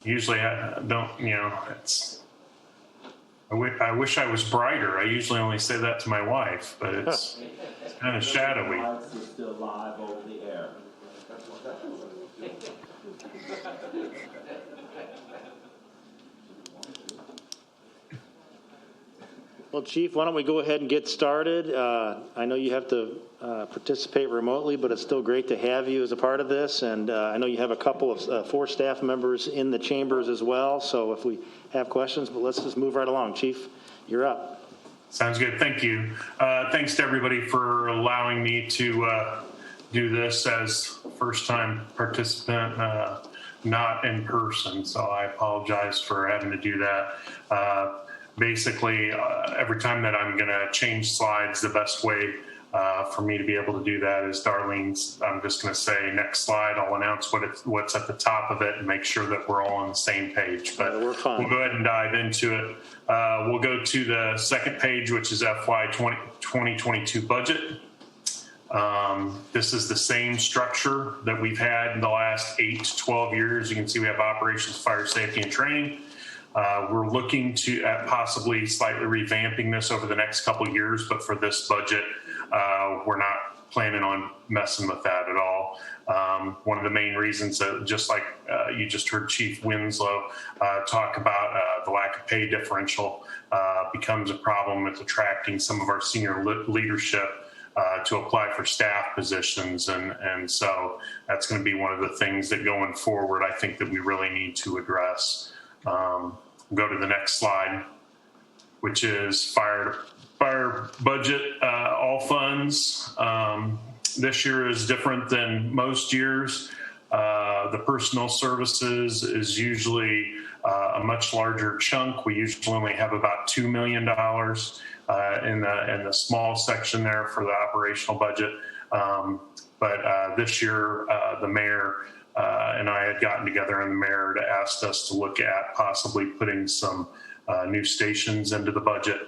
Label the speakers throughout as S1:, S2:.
S1: Usually I don't, it's, I wish I was brighter. I usually only say that to my wife, but it's kind of shadowy.
S2: The lights are still live over the air.
S3: Well, Chief, why don't we go ahead and get started? I know you have to participate remotely, but it's still great to have you as a part of this. And I know you have a couple of 4 staff members in the chambers as well. So if we have questions, but let's just move right along. Chief, you're up.
S1: Sounds good. Thank you. Thanks to everybody for allowing me to do this as first-time participant, not in person. So I apologize for having to do that. Basically, every time that I'm going to change slides, the best way for me to be able to do that is Darlene's. I'm just going to say next slide. I'll announce what's at the top of it and make sure that we're all on the same page. But we'll go ahead and dive into it. We'll go to the second page, which is FY 2022 budget. This is the same structure that we've had in the last 8 to 12 years. You can see we have operations, fire safety, and training. We're looking at possibly slightly revamping this over the next couple of years, but for this budget, we're not planning on messing with that at all. One of the main reasons that, just like you just heard Chief Winslow talk about, the lack of pay differential becomes a problem with attracting some of our senior leadership to apply for staff positions. And so that's going to be one of the things that going forward, I think that we really need to address. Go to the next slide, which is fire budget, all funds. This year is different than most years. The personnel services is usually a much larger chunk. We usually only have about $2 million in the small section there for the operational budget. But this year, the mayor and I had gotten together, and the mayor asked us to look at possibly putting some new stations into the budget.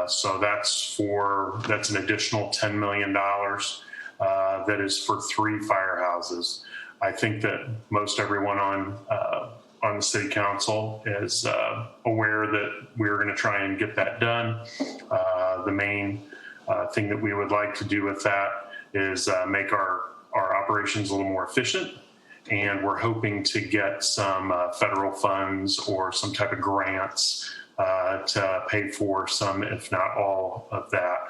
S1: So that's an additional $10 million that is for 3 firehouses. I think that most everyone on the city council is aware that we're going to try and get that done. The main thing that we would like to do with that is make our operations a little more efficient. And we're hoping to get some federal funds or some type of grants to pay for some, if not all of that.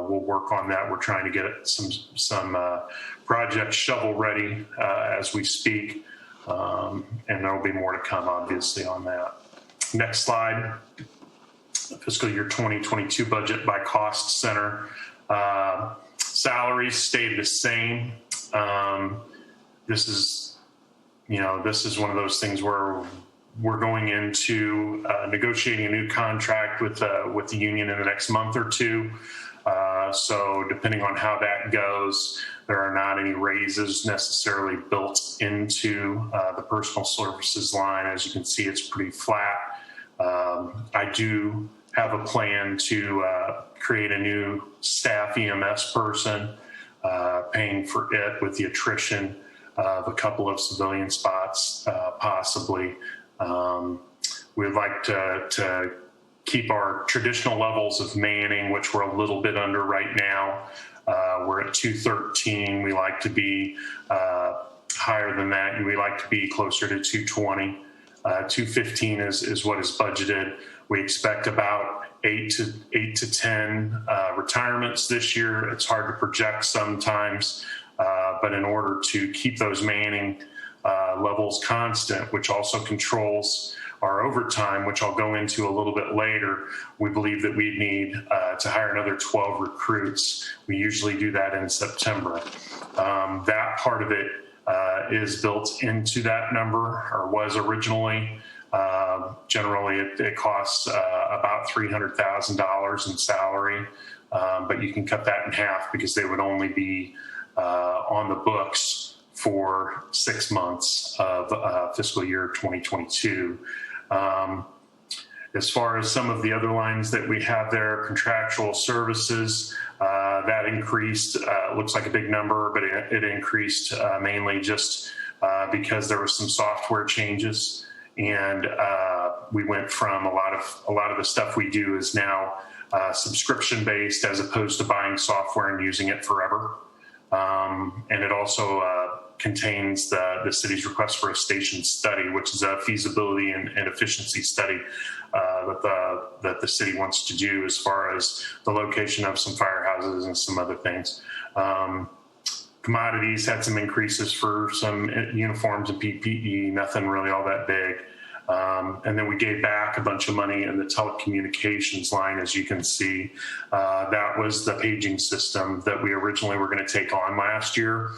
S1: We'll work on that. We're trying to get some projects shovel ready as we speak. And there'll be more to come, obviously, on that. Next slide. Fiscal year 2022 budget by cost center. Salaries stayed the same. This is one of those things where we're going into negotiating a new contract with the union in the next month or 2. So depending on how that goes, there are not any raises necessarily built into the personal services line. As you can see, it's pretty flat. I do have a plan to create a new staff EMS person, paying for it with the attrition of a couple of civilian spots, possibly. We'd like to keep our traditional levels of manning, which we're a little bit under right now. We're at 213. We like to be higher than that, and we like to be closer to 220. 215 is what is budgeted. We expect about 8 to 10 retirements this year. It's hard to project sometimes. But in order to keep those manning levels constant, which also controls our overtime, which I'll go into a little bit later, we believe that we need to hire another 12 recruits. We usually do that in September. That part of it is built into that number, or was originally. Generally, it costs about $300,000 in salary, but you can cut that in half because they would only be on the books for 6 months of fiscal year 2022. As far as some of the other lines that we have there, contractual services, that increased, looks like a big number, but it increased mainly just because there was some software changes, and we went from a lot of the stuff we do is now subscription based as opposed to buying software and using it forever. And it also contains the city's request for a station study, which is a feasibility and efficiency study that the city wants to do as far as the location of some firehouses and some other things. Commodities had some increases for some uniforms and PPE, nothing really all that big. And then we gave back a bunch of money in the telecommunications line, as you can see. That was the paging system that we originally were going to take on last year.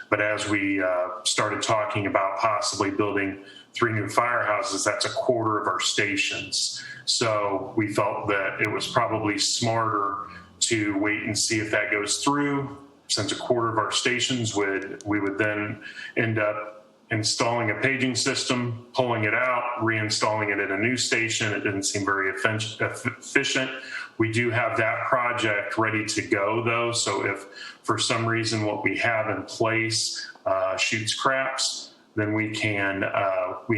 S1: But as we started talking about possibly building 3 new firehouses, that's a quarter of our stations. So we felt that it was probably smarter to wait and see if that goes through, since a quarter of our stations we would then end up installing a paging system, pulling it out, reinstalling it at a new station. It didn't seem very efficient. We do have that project ready to go, though. So if for some reason what we have in place shoots craps, then we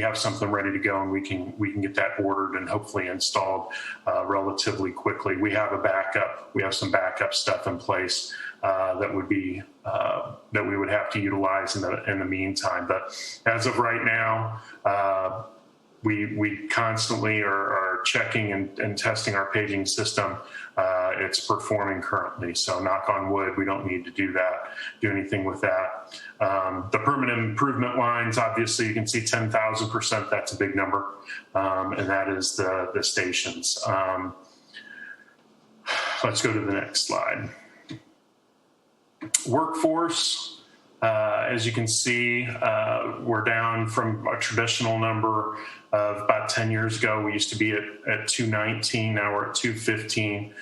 S1: have something ready to go, and we can get that ordered and hopefully installed relatively quickly. We have a backup. We have some backup stuff in place that we would have to utilize in the meantime. But as of right now, we constantly are checking and testing our paging system. It's performing currently, so knock on wood, we don't need to do anything with that. The permanent improvement lines, obviously you can see 10,000%, that's a big number, and that is the stations. Let's go to the next slide. Workforce, as you can see, we're down from a traditional number of about 10 years ago. We used to be at 219, now we're at 215.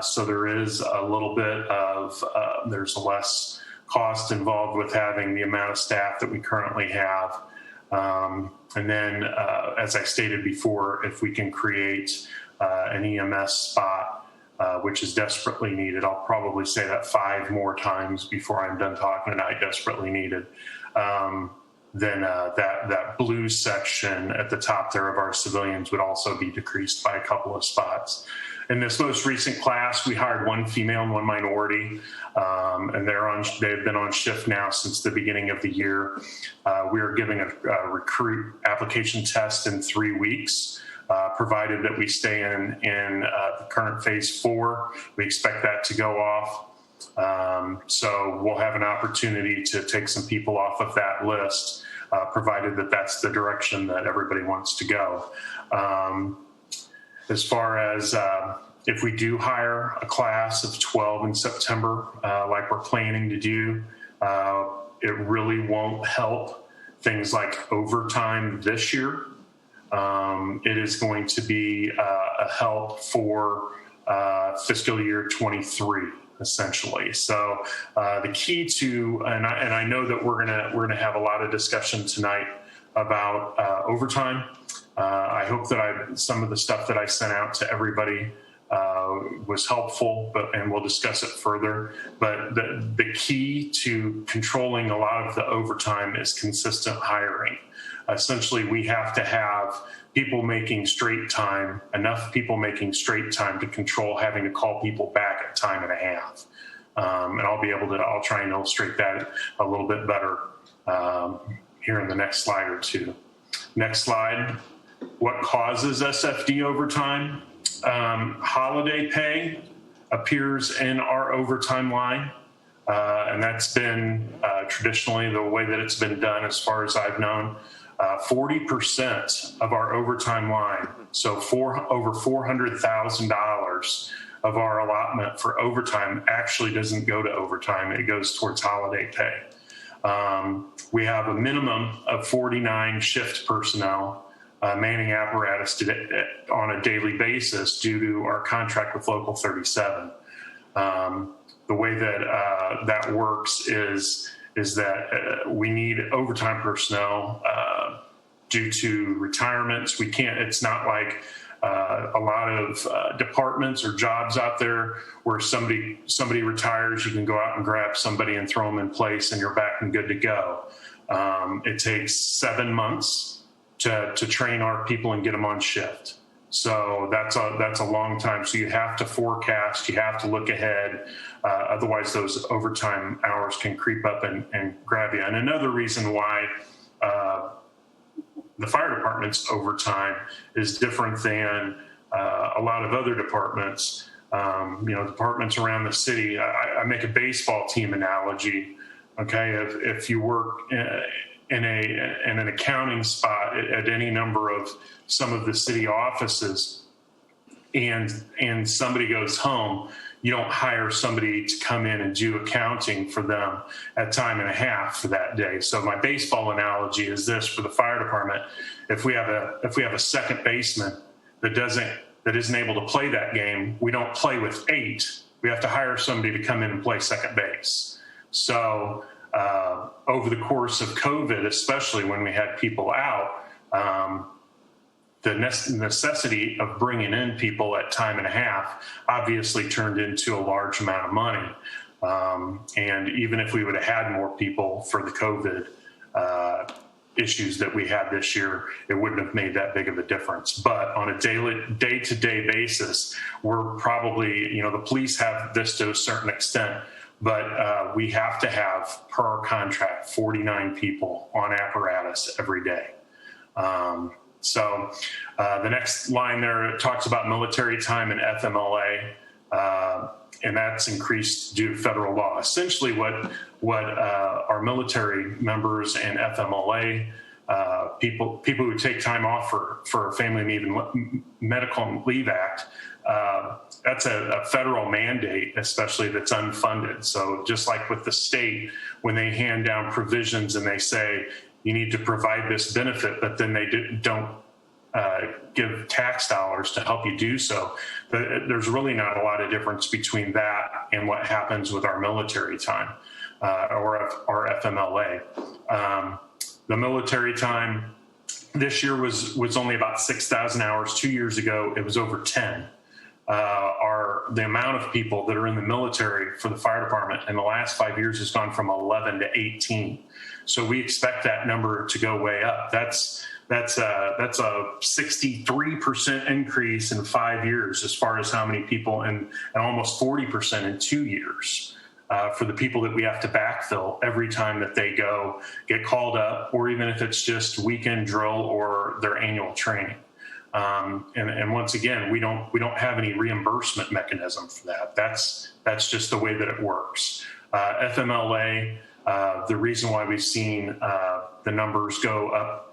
S1: So there is a little bit of, there's less cost involved with having the amount of staff that we currently have. And then, as I stated before, if we can create an EMS spot, which is desperately needed. I'll probably say that 5 more times before I'm done talking tonight, desperately needed. Then that blue section at the top there of our civilians would also be decreased by a couple of spots. In this most recent class, we hired 1 female and 1 minority, and they've been on shift now since the beginning of the year. We are giving a recruit application test in 3 weeks. Provided that we stay in the current phase 4, we expect that to go off. So we'll have an opportunity to take some people off of that list, provided that that's the direction that everybody wants to go. As far as if we do hire a class of 12 in September, like we're planning to do, it really won't help things like overtime this year. It is going to be a help for fiscal year 23, essentially. So the key to, and I know that we're gonna have a lot of discussion tonight about overtime. I hope that some of the stuff that I sent out to everybody was helpful, and we'll discuss it further. But the key to controlling a lot of the overtime is consistent hiring. Essentially, we have to have people making straight time, enough people making straight time to control having to call people back at time and a half. And I'll try and illustrate that a little bit better here in the next slide or two. Next slide. What causes SFD overtime? Holiday pay appears in our overtime line. And that's been traditionally the way that it's been done as far as I've known. 40% of our overtime line, so over $400,000 of our allotment for overtime actually doesn't go to overtime. It goes towards holiday pay. We have a minimum of 49 shift personnel manning apparatus on a daily basis due to our contract with Local 37. The way that that works is that we need overtime personnel due to retirements. We can't, it's not like a lot of departments or jobs out there where somebody retires, you can go out and grab somebody and throw them in place and you're back and good to go. It takes 7 months to train our people and get them on shift. So that's a long time. So you have to forecast, you have to look ahead. Otherwise, those overtime hours can creep up and grab you. And another reason why the fire department's overtime is different than a lot of other departments. Departments around the city. I make a baseball team analogy. Okay, if you work in an accounting spot at any number of some of the city offices, and somebody goes home, you don't hire somebody to come in and do accounting for them at time and a half for that day. So my baseball analogy is this for the fire department: if we have a second baseman that isn't able to play that game, we don't play with 8. We have to hire somebody to come in and play second base. So over the course of COVID, especially when we had people out, the necessity of bringing in people at time and a half obviously turned into a large amount of money. And even if we would have had more people for the COVID issues that we had this year, it wouldn't have made that big of a difference. But on a day-to-day basis, we're probably, the police have this to a certain extent, but we have to have, per our contract, 49 people on apparatus every day. So the next line there talks about military time and FMLA, and that's increased due to federal law. Essentially what our military members and FMLA people who take time off for Family Leave and Medical Leave Act, that's a federal mandate, especially that's unfunded. So just like with the state, when they hand down provisions and they say you need to provide this benefit, but then they don't give tax dollars to help you do so, there's really not a lot of difference between that and what happens with our military time or our FMLA. The military time this year was only about 6,000 hours. 2 years ago, it was over 10. The amount of people that are in the military for the fire department in the last 5 years has gone from 11 to 18. So we expect that number to go way up. That's a 63% increase in 5 years as far as how many people, and almost 40% in 2 years for the people that we have to backfill every time that they get called up, or even if it's just weekend drill or their annual training. And once again, we don't have any reimbursement mechanism for that. That's just the way that it works. FMLA, the reason why we've seen the numbers go up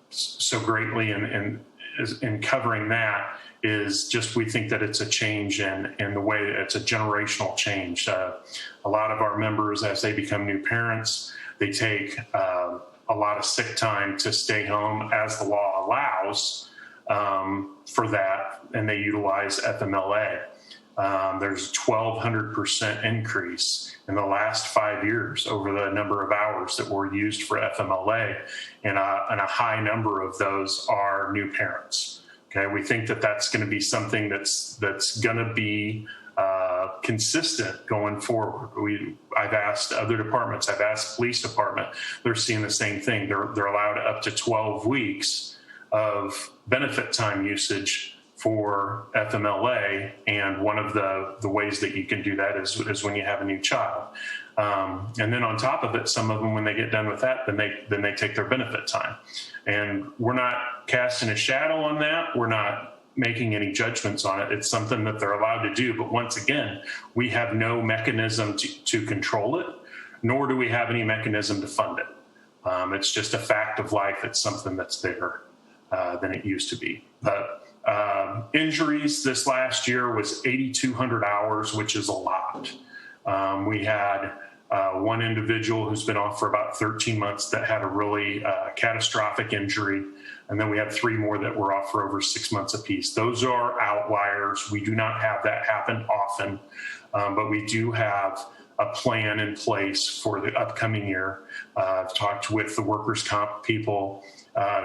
S1: so greatly in covering that is just we think that it's a change in the way that it's a generational change. A lot of our members, as they become new parents, they take a lot of sick time to stay home as the law allows for that, and they utilize FMLA. There's a 1,200% increase in the last 5 years over the number of hours that were used for FMLA, and a high number of those are new parents. Okay, we think that that's going to be something that's going to be consistent going forward. I've asked other departments, I've asked police department, they're seeing the same thing. They're allowed up to 12 weeks of benefit time usage for FMLA, and one of the ways that you can do that is when you have a new child. And then on top of it, some of them, when they get done with that, then they take their benefit time. And we're not casting a shadow on that. We're not making any judgments on it. It's something that they're allowed to do. But once again, we have no mechanism to control it, nor do we have any mechanism to fund it. It's just a fact of life. It's something that's bigger than it used to be. But injuries this last year was 8,200 hours, which is a lot. We had one individual who's been off for about 13 months that had a really catastrophic injury. And then we had 3 more that were off for over 6 months apiece. Those are outliers. We do not have that happen often, but we do have a plan in place for the upcoming year. I've talked with the workers' comp people.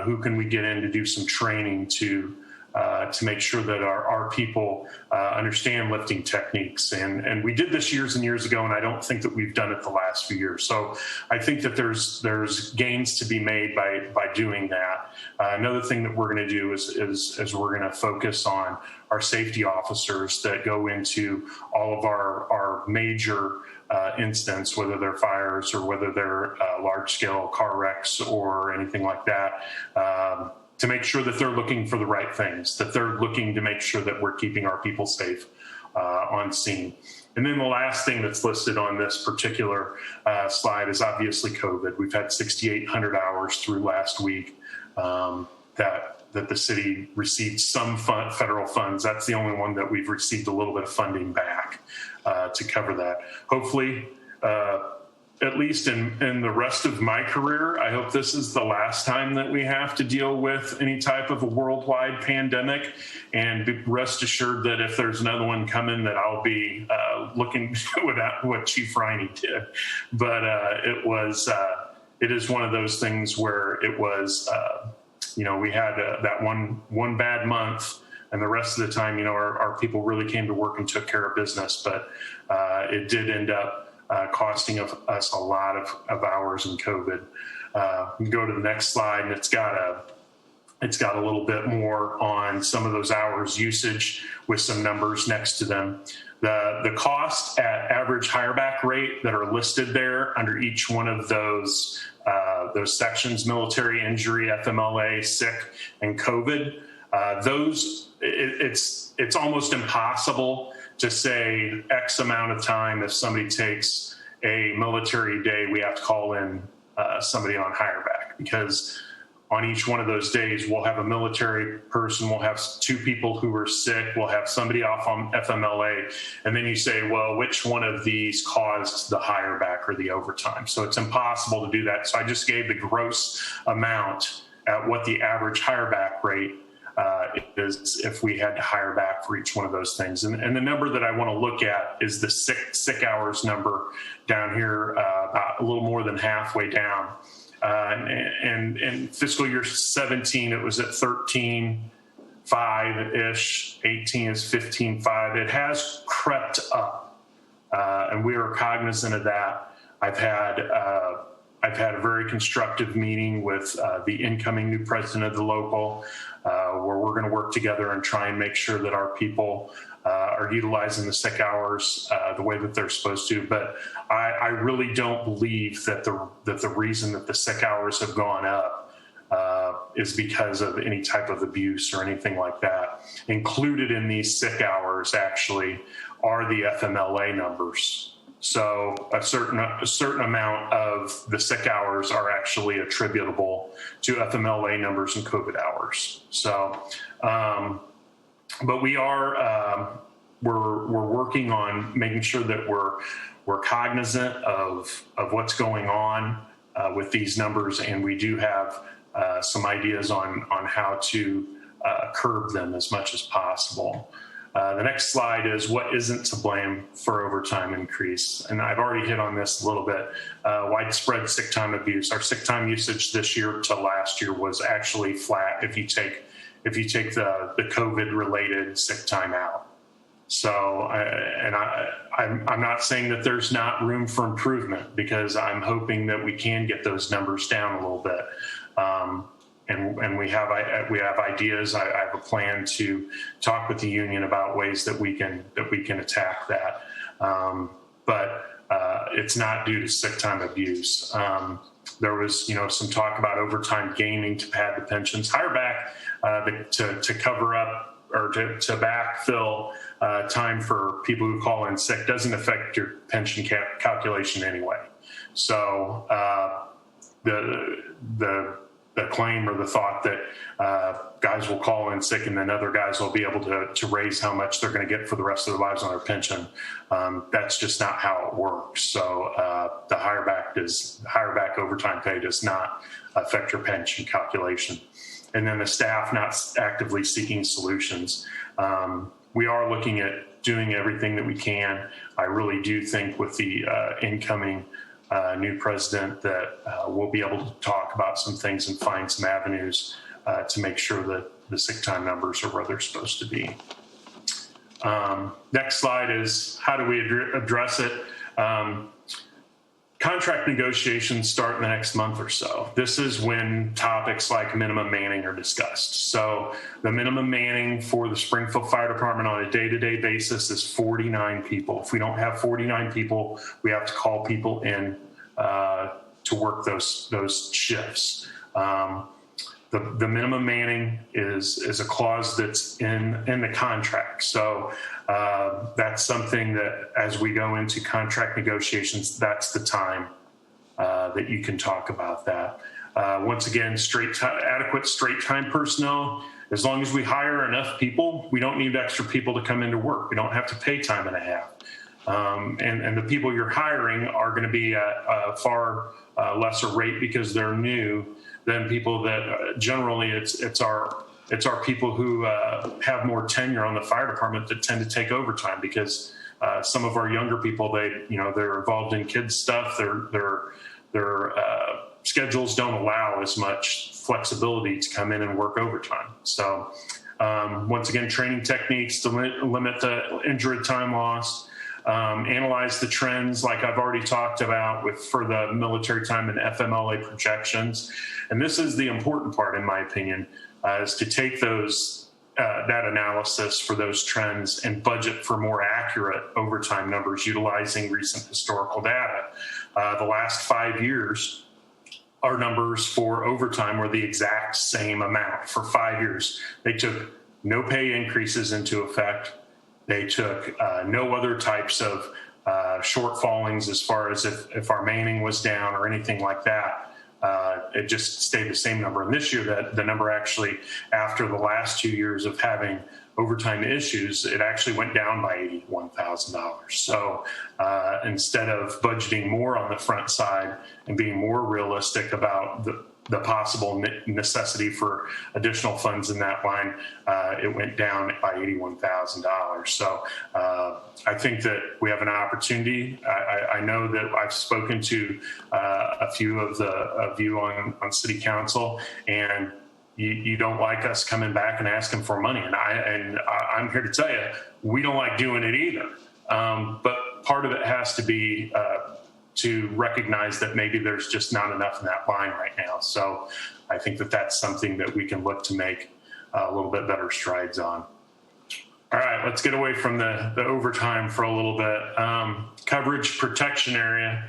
S1: Who can we get in to do some training to to make sure that our people understand lifting techniques. And we did this years and years ago, and I don't think that we've done it the last few years. So I think that there's gains to be made by doing that. Another thing that we're going to do is we're going to focus on our safety officers that go into all of our major incidents, whether they're fires or whether they're large-scale car wrecks or anything like that, to make sure that they're looking for the right things, that they're looking to make sure that we're keeping our people safe on scene. And then the last thing that's listed on this particular slide is obviously COVID. We've had 6,800 hours through last week that the city received some federal funds. That's the only one that we've received a little bit of funding back to cover that. Hopefully, at least in the rest of my career, I hope this is the last time that we have to deal with any type of a worldwide pandemic. And rest assured that if there's another one coming, that I'll be looking at what Chief Riney did. But it is one of those things where it was, we had that one bad month, and the rest of the time, our people really came to work and took care of business. But it did end up costing us a lot of hours in COVID. We go to the next slide, and it's got a little bit more on some of those hours usage with some numbers next to them. The cost at average hireback rate that are listed there under each one of those sections: military, injury, FMLA, sick, and COVID. It's almost impossible to say X amount of time. If somebody takes a military day, we have to call in somebody on hireback, because on each one of those days, we'll have a military person, we'll have two people who are sick, we'll have somebody off on FMLA, and then you say, well, which one of these caused the hireback or the overtime? So it's impossible to do that. So I just gave the gross amount at what the average hireback rate is if we had to hire back for each one of those things. And the number that I want to look at is the sick hours number down here, about a little more than halfway down. And in fiscal year 17, it was at 13.5-ish. 18 is 15.5. It has crept up, and we are cognizant of that. I've had a very constructive meeting with the incoming new president of the local, where we're going to work together and try and make sure that our people are utilizing the sick hours the way that they're supposed to. But I really don't believe that the reason that the sick hours have gone up is because of any type of abuse or anything like that. Included in these sick hours actually are the FMLA numbers. So a certain amount of the sick hours are actually attributable to FMLA numbers and COVID hours. So, but we are we're working on making sure that we're cognizant of what's going on with these numbers, and we do have some ideas on how to curb them as much as possible. The next slide is what isn't to blame for overtime increase. And I've already hit on this a little bit. Widespread sick time abuse. Our sick time usage this year to last year was actually flat if you take the COVID related sick time out. So, I'm not saying that there's not room for improvement, because I'm hoping that we can get those numbers down a little bit. And we have ideas. I have a plan to talk with the union about ways that we can attack that. But it's not due to sick time abuse. There was some talk about overtime gaming to pad the pensions. Hire back to cover up or to backfill time for people who call in sick doesn't affect your pension calculation anyway. So the claim or the thought that guys will call in sick and then other guys will be able to raise how much they're going to get for the rest of their lives on their pension, that's just not how it works. So the hire back overtime pay does not affect your pension calculation. And then the staff not actively seeking solutions. We are looking at doing everything that we can. I really do think with the incoming new president that we'll be able to talk about some things and find some avenues to make sure the sick time numbers are where they're supposed to be. Next slide is how do we address it? Contract negotiations start in the next month or so. This is when topics like minimum manning are discussed. So the minimum manning for the Springfield Fire Department on a day-to-day basis is 49 people. If we don't have 49 people, we have to call people in to work those shifts. The minimum manning is a clause that's in the contract. So that's something that as we go into contract negotiations, that's the time that you can talk about that. Once again, adequate straight time personnel. As long as we hire enough people, we don't need extra people to come into work. We don't have to pay time and a half. And the people you're hiring are going to be at a far lesser rate because they're new than people that generally it's our people who have more tenure on the fire department that tend to take overtime because some of our younger people, they're involved in kids stuff. Their schedules don't allow as much flexibility to come in and work overtime. So once again, training techniques to limit the injury time loss. Analyze the trends like I've already talked about for the military time and FMLA projections. And this is the important part, in my opinion, is to take that analysis for those trends and budget for more accurate overtime numbers utilizing recent historical data. The last 5 years, our numbers for overtime were the exact same amount for 5 years. They took no pay increases into effect. They took no other types of shortfallings as far as if our manning was down or anything like that. It just stayed the same number. And this year, the number actually, after the last 2 years of having overtime issues, it actually went down by $81,000. So instead of budgeting more on the front side and being more realistic about the possible necessity for additional funds in that line, it went down by $81,000. So I think that we have an opportunity. I know that I've spoken to a few of you on City Council, and you don't like us coming back and asking for money. And I'm here to tell you, we don't like doing it either. But part of it has to be to recognize that maybe there's just not enough in that line right now. So I think that that's something that we can look to make a little bit better strides on. All right, let's get away from the overtime for a little bit. Coverage protection area,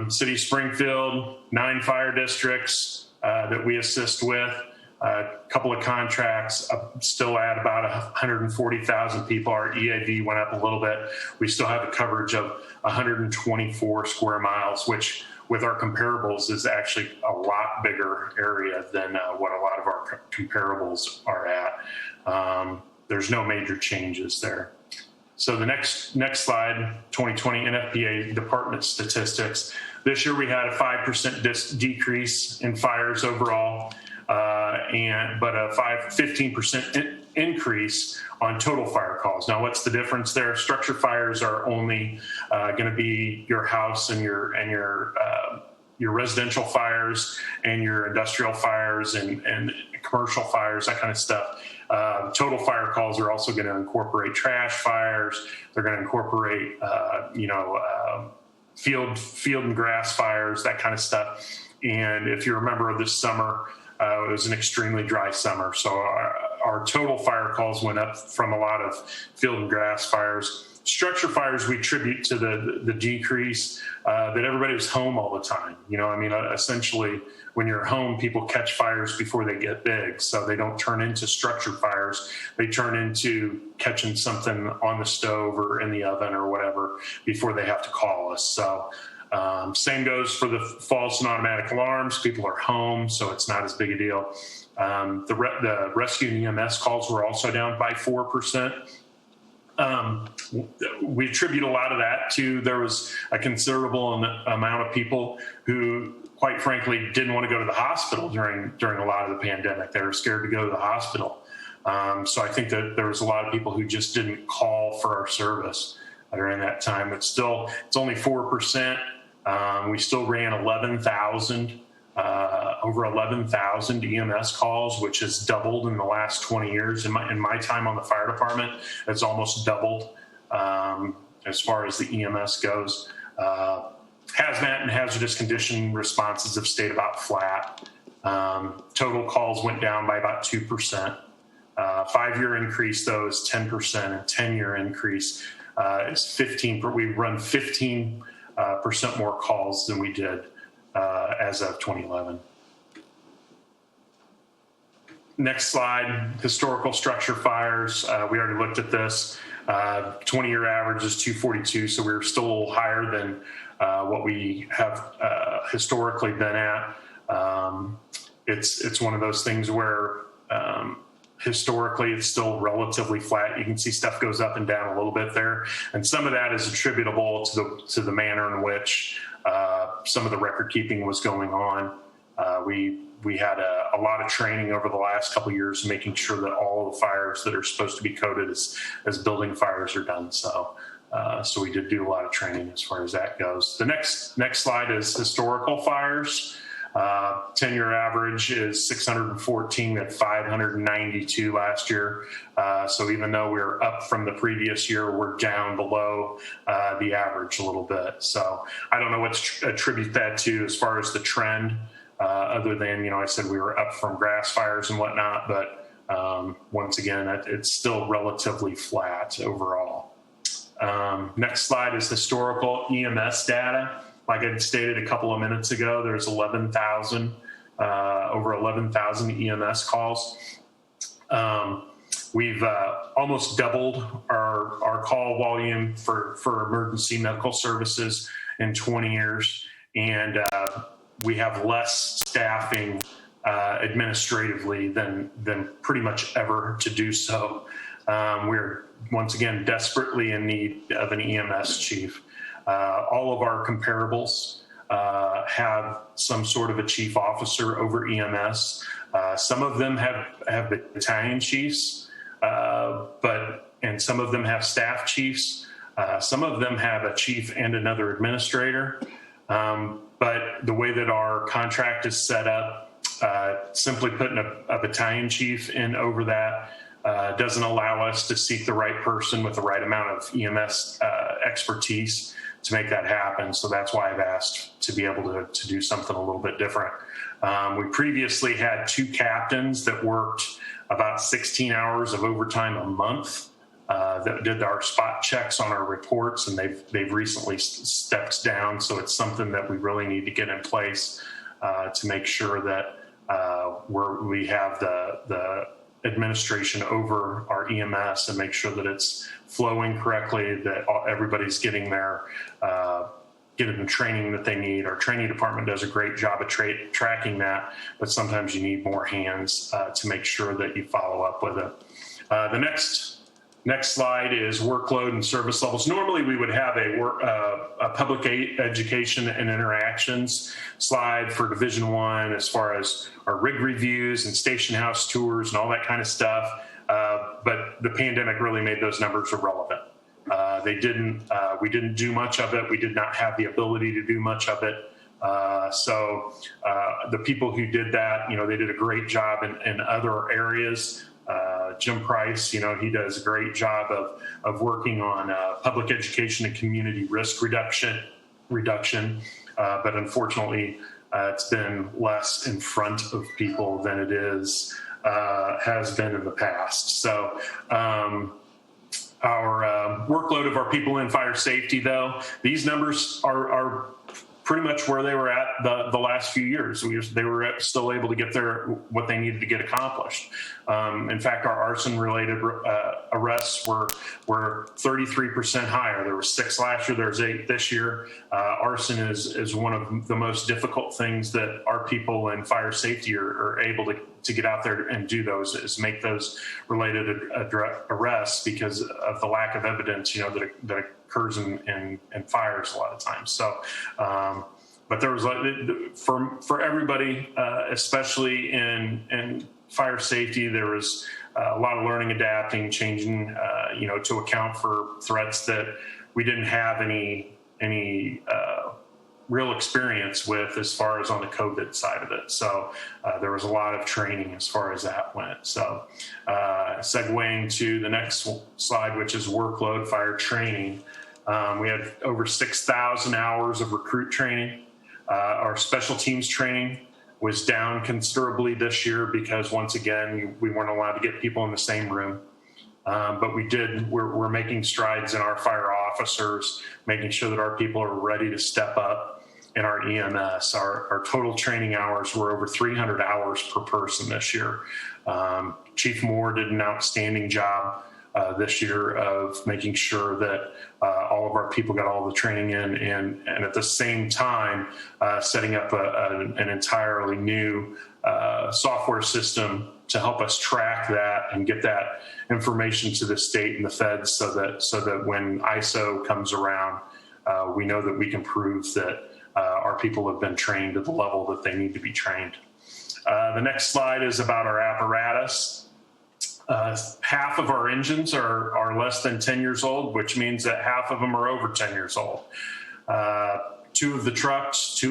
S1: City of Springfield, 9 fire districts that we assist with, a couple of contracts, still at about 140,000 people. Our EAV went up a little bit. We still have a coverage of 124 square miles, which with our comparables is actually a lot bigger area than what a lot of our comparables are at. There's no major changes there. So the next slide, 2020 Nfpa department statistics. This year we had a 5% decrease in fires overall, but a 15% increase on total fire calls. Now, what's the difference there? Structure fires are only going to be your house and your residential fires and your industrial fires and commercial fires, that kind of stuff. Total fire calls are also going to incorporate trash fires. They're going to incorporate, field and grass fires, that kind of stuff. And if you remember this summer, it was an extremely dry summer. So our total fire calls went up from a lot of field and grass fires. Structure fires we attribute to the decrease that everybody was home all the time. Essentially, when you're home, people catch fires before they get big. So they don't turn into structure fires. They turn into catching something on the stove or in the oven or whatever before they have to call us. So same goes for the false and automatic alarms. People are home, so it's not as big a deal. The rescue and EMS calls were also down by 4%. We attribute a lot of that to there was a considerable amount of people who, quite frankly, didn't want to go to the hospital during a lot of the pandemic. They were scared to go to the hospital. So I think that there was a lot of people who just didn't call for our service during that time. But still, it's only 4%. We still ran 11,000 over 11,000 EMS calls, which has doubled in the last 20 years. In my time on the fire department, it's almost doubled as far as the EMS goes. Hazmat and hazardous condition responses have stayed about flat. Total calls went down by about 2%. 5-year increase, though, is 10%, and 10-year increase is 15%. We run 15% more calls than we did as of 2011. Next slide, historical structure fires. We already looked at this. 20-year average is 242, so we're still a little higher than what we have historically been at. It's one of those things where historically it's still relatively flat. You can see stuff goes up and down a little bit there, and some of that is attributable to the manner in which some of the record keeping was going on. We had a lot of training over the last couple of years, making sure that all of the fires that are supposed to be coded as building fires are done. So we did do a lot of training as far as that goes. The next slide is historical fires. 10-year average is 614 at 592 last year. So even though we're up from the previous year, we're down below the average a little bit. So I don't know what to attribute that to as far as the trend, other than, I said we were up from grass fires and whatnot, but once again, it's still relatively flat overall. Next slide is historical EMS data. Like I stated a couple of minutes ago, there's over 11,000 EMS calls. We've almost doubled our call volume for emergency medical services in 20 years, and we have less staffing administratively than pretty much ever to do so. We're once again desperately in need of an EMS chief. All of our comparables have some sort of a chief officer over EMS. Some of them have battalion chiefs, and some of them have staff chiefs. Some of them have a chief and another administrator. But the way that our contract is set up, simply putting a battalion chief in over that doesn't allow us to seek the right person with the right amount of EMS expertise to make that happen. So that's why I've asked to be able to do something a little bit different. We previously had 2 captains that worked about 16 hours of overtime a month that did our spot checks on our reports, and they've recently stepped down. So it's something that we really need to get in place to make sure that we have the administration over our EMS and make sure that it's flowing correctly, that everybody's getting the training that they need. Our training department does a great job of tracking that, but sometimes you need more hands to make sure that you follow up with it. The next slide is workload and service levels. Normally we would have a public education and interactions slide for Division I as far as our rig reviews and station house tours and all that kind of stuff. But the pandemic really made those numbers irrelevant. We didn't do much of it. We did not have the ability to do much of it. So the people who did that, they did a great job in other areas. Jim Price, he does a great job of working on public education and community risk reduction. But unfortunately, it's been less in front of people than it has been in the past. So our workload of our people in fire safety, though, these numbers are pretty much where they were at the last few years. They were still able to get what they needed to get accomplished. In fact, our arson-related arrests were 33% higher. There were 6 last year. There's 8 this year. Arson is one of the most difficult things that our people in fire safety are able to get out there and do is make those related arrests because of the lack of evidence, that occurs in fires a lot of times. So, but there was for everybody, especially in fire safety, there was a lot of learning, adapting, changing, to account for threats that we didn't have any real experience with as far as on the COVID side of it. So there was a lot of training as far as that went. So segueing to the next slide, which is workload fire training. We had over 6,000 hours of recruit training. Our special teams training was down considerably this year because once again, we weren't allowed to get people in the same room. But we're making strides in our fire officers, making sure that our people are ready to step up in our EMS. Our total training hours were over 300 hours per person this year. Chief Moore did an outstanding job this year of making sure that all of our people got all the training in, and at the same time setting up an entirely new software system to help us track that and get that information to the state and the feds so that when ISO comes around, we know that we can prove that our people have been trained at the level that they need to be trained. The next slide is about our apparatus. Half of our engines are less than 10 years old, which means that half of them are over 10 years old. Two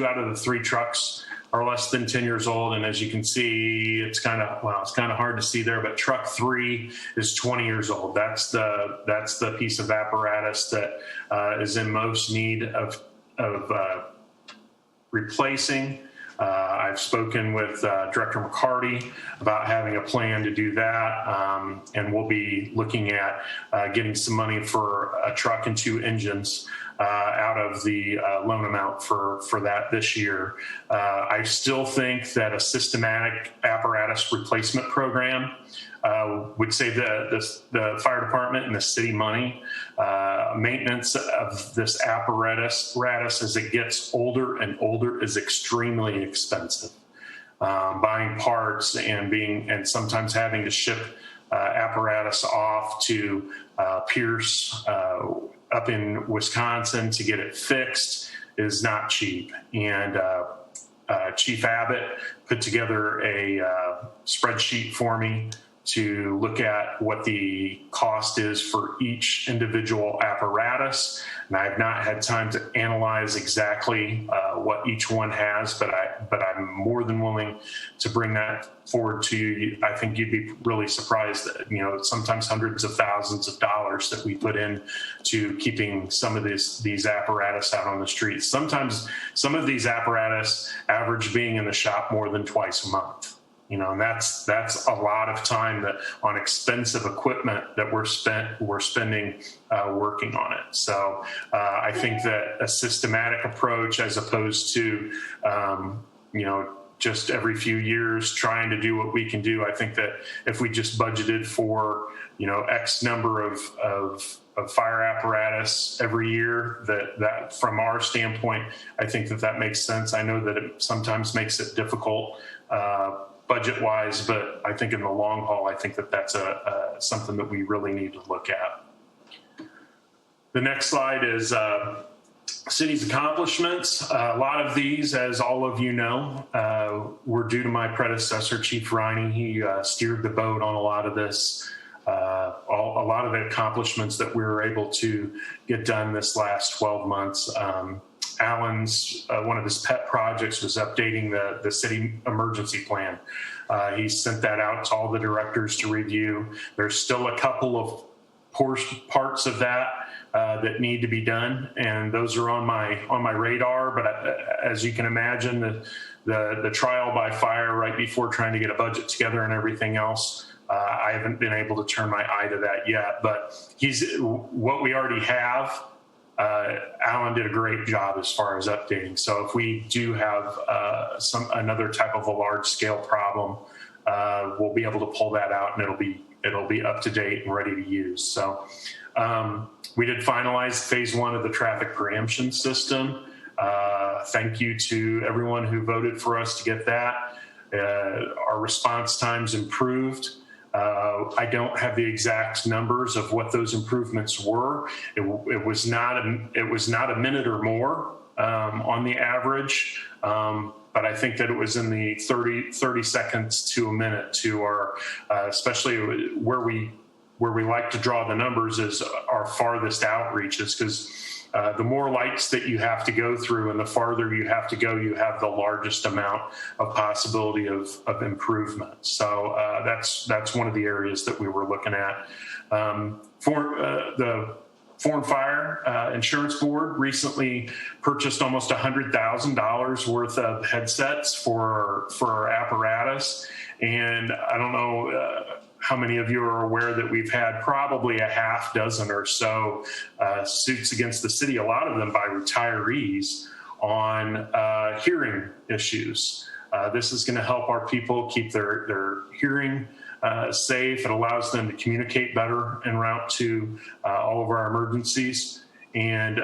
S1: out of the three trucks are less than 10 years old. And as you can see, it's kind of hard to see there, but truck 3 is 20 years old. That's the piece of apparatus that is in most need of replacing. I've spoken with Director McCarty about having a plan to do that, and we'll be looking at getting some money for a truck and 2 engines out of the loan amount for that this year. I still think that a systematic apparatus replacement program would save the fire department and the city money. Maintenance of this apparatus as it gets older and older is extremely expensive. Buying parts and sometimes having to ship apparatus off to Pierce up in Wisconsin to get it fixed is not cheap. And Chief Abbott put together a spreadsheet for me to look at what the cost is for each individual apparatus. And I have not had time to analyze exactly what each one has, but I'm more than willing to bring that forward to you. I think you'd be really surprised that, sometimes hundreds of thousands of dollars that we put in to keeping some of these apparatus out on the streets. Sometimes some of these apparatus average being in the shop more than twice a month. And that's a lot of time that on expensive equipment that we're spending working on it. So I think that a systematic approach, as opposed to just every few years trying to do what we can do, I think that if we just budgeted for X number of fire apparatus every year, that from our standpoint, I think that makes sense. I know that it sometimes makes it difficult budget-wise, but I think in the long haul, I think that's something that we really need to look at. The next slide is city's accomplishments. A lot of these, as all of you know, were due to my predecessor, Chief Riney. He steered the boat on a lot of this. A lot of the accomplishments that we were able to get done this last 12 months. Alan's, one of his pet projects was updating the city emergency plan. He sent that out to all the directors to review. There's still a couple of parts of that that need to be done, and those are on my radar. But as you can imagine, the trial by fire right before trying to get a budget together and everything else, I haven't been able to turn my eye to that yet. But what we already have. Alan did a great job as far as updating. So if we do have another type of a large scale problem, we'll be able to pull that out, and it'll be up to date and ready to use. So we did finalize phase 1 of the traffic preemption system. Thank you to everyone who voted for us to get that. Our response times improved. I don't have the exact numbers of what those improvements were. It was not a minute or more on the average, but I think that it was in the 30 seconds to a minute to our, especially where we like to draw the numbers is our farthest outreaches, because the more lights that you have to go through and the farther you have to go, you have the largest amount of possibility of improvement. So that's one of the areas that we were looking at. For the Foreign Fire Insurance Board recently purchased almost $100,000 worth of headsets for our apparatus. And I don't know how many of you are aware that we've had probably a half dozen or so suits against the city, a lot of them by retirees, on hearing issues. This is going to help our people keep their hearing safe. It allows them to communicate better en route to all of our emergencies. And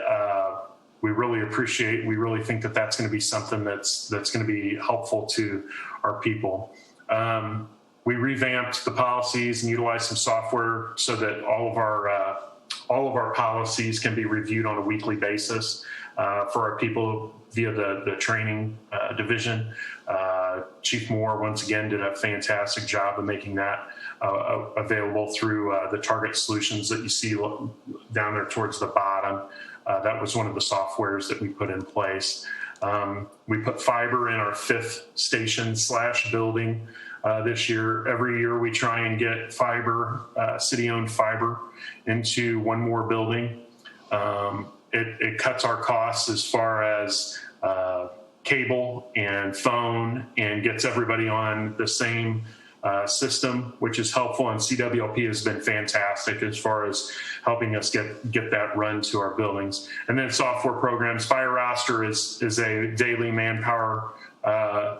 S1: we really think that that's going to be something that's going to be helpful to our people. We revamped the policies and utilized some software so that all of our policies can be reviewed on a weekly basis for our people via the training division. Chief Moore, once again, did a fantastic job of making that available through the target solutions that you see down there towards the bottom. That was one of the softwares that we put in place. We put fiber in our 5th station / building this year. Every year we try and get fiber, city-owned fiber, into one more building. It cuts our costs as far as cable and phone, and gets everybody on the same system, which is helpful. And CWLP has been fantastic as far as helping us get that run to our buildings. And then software programs. Fire Roster is a daily manpower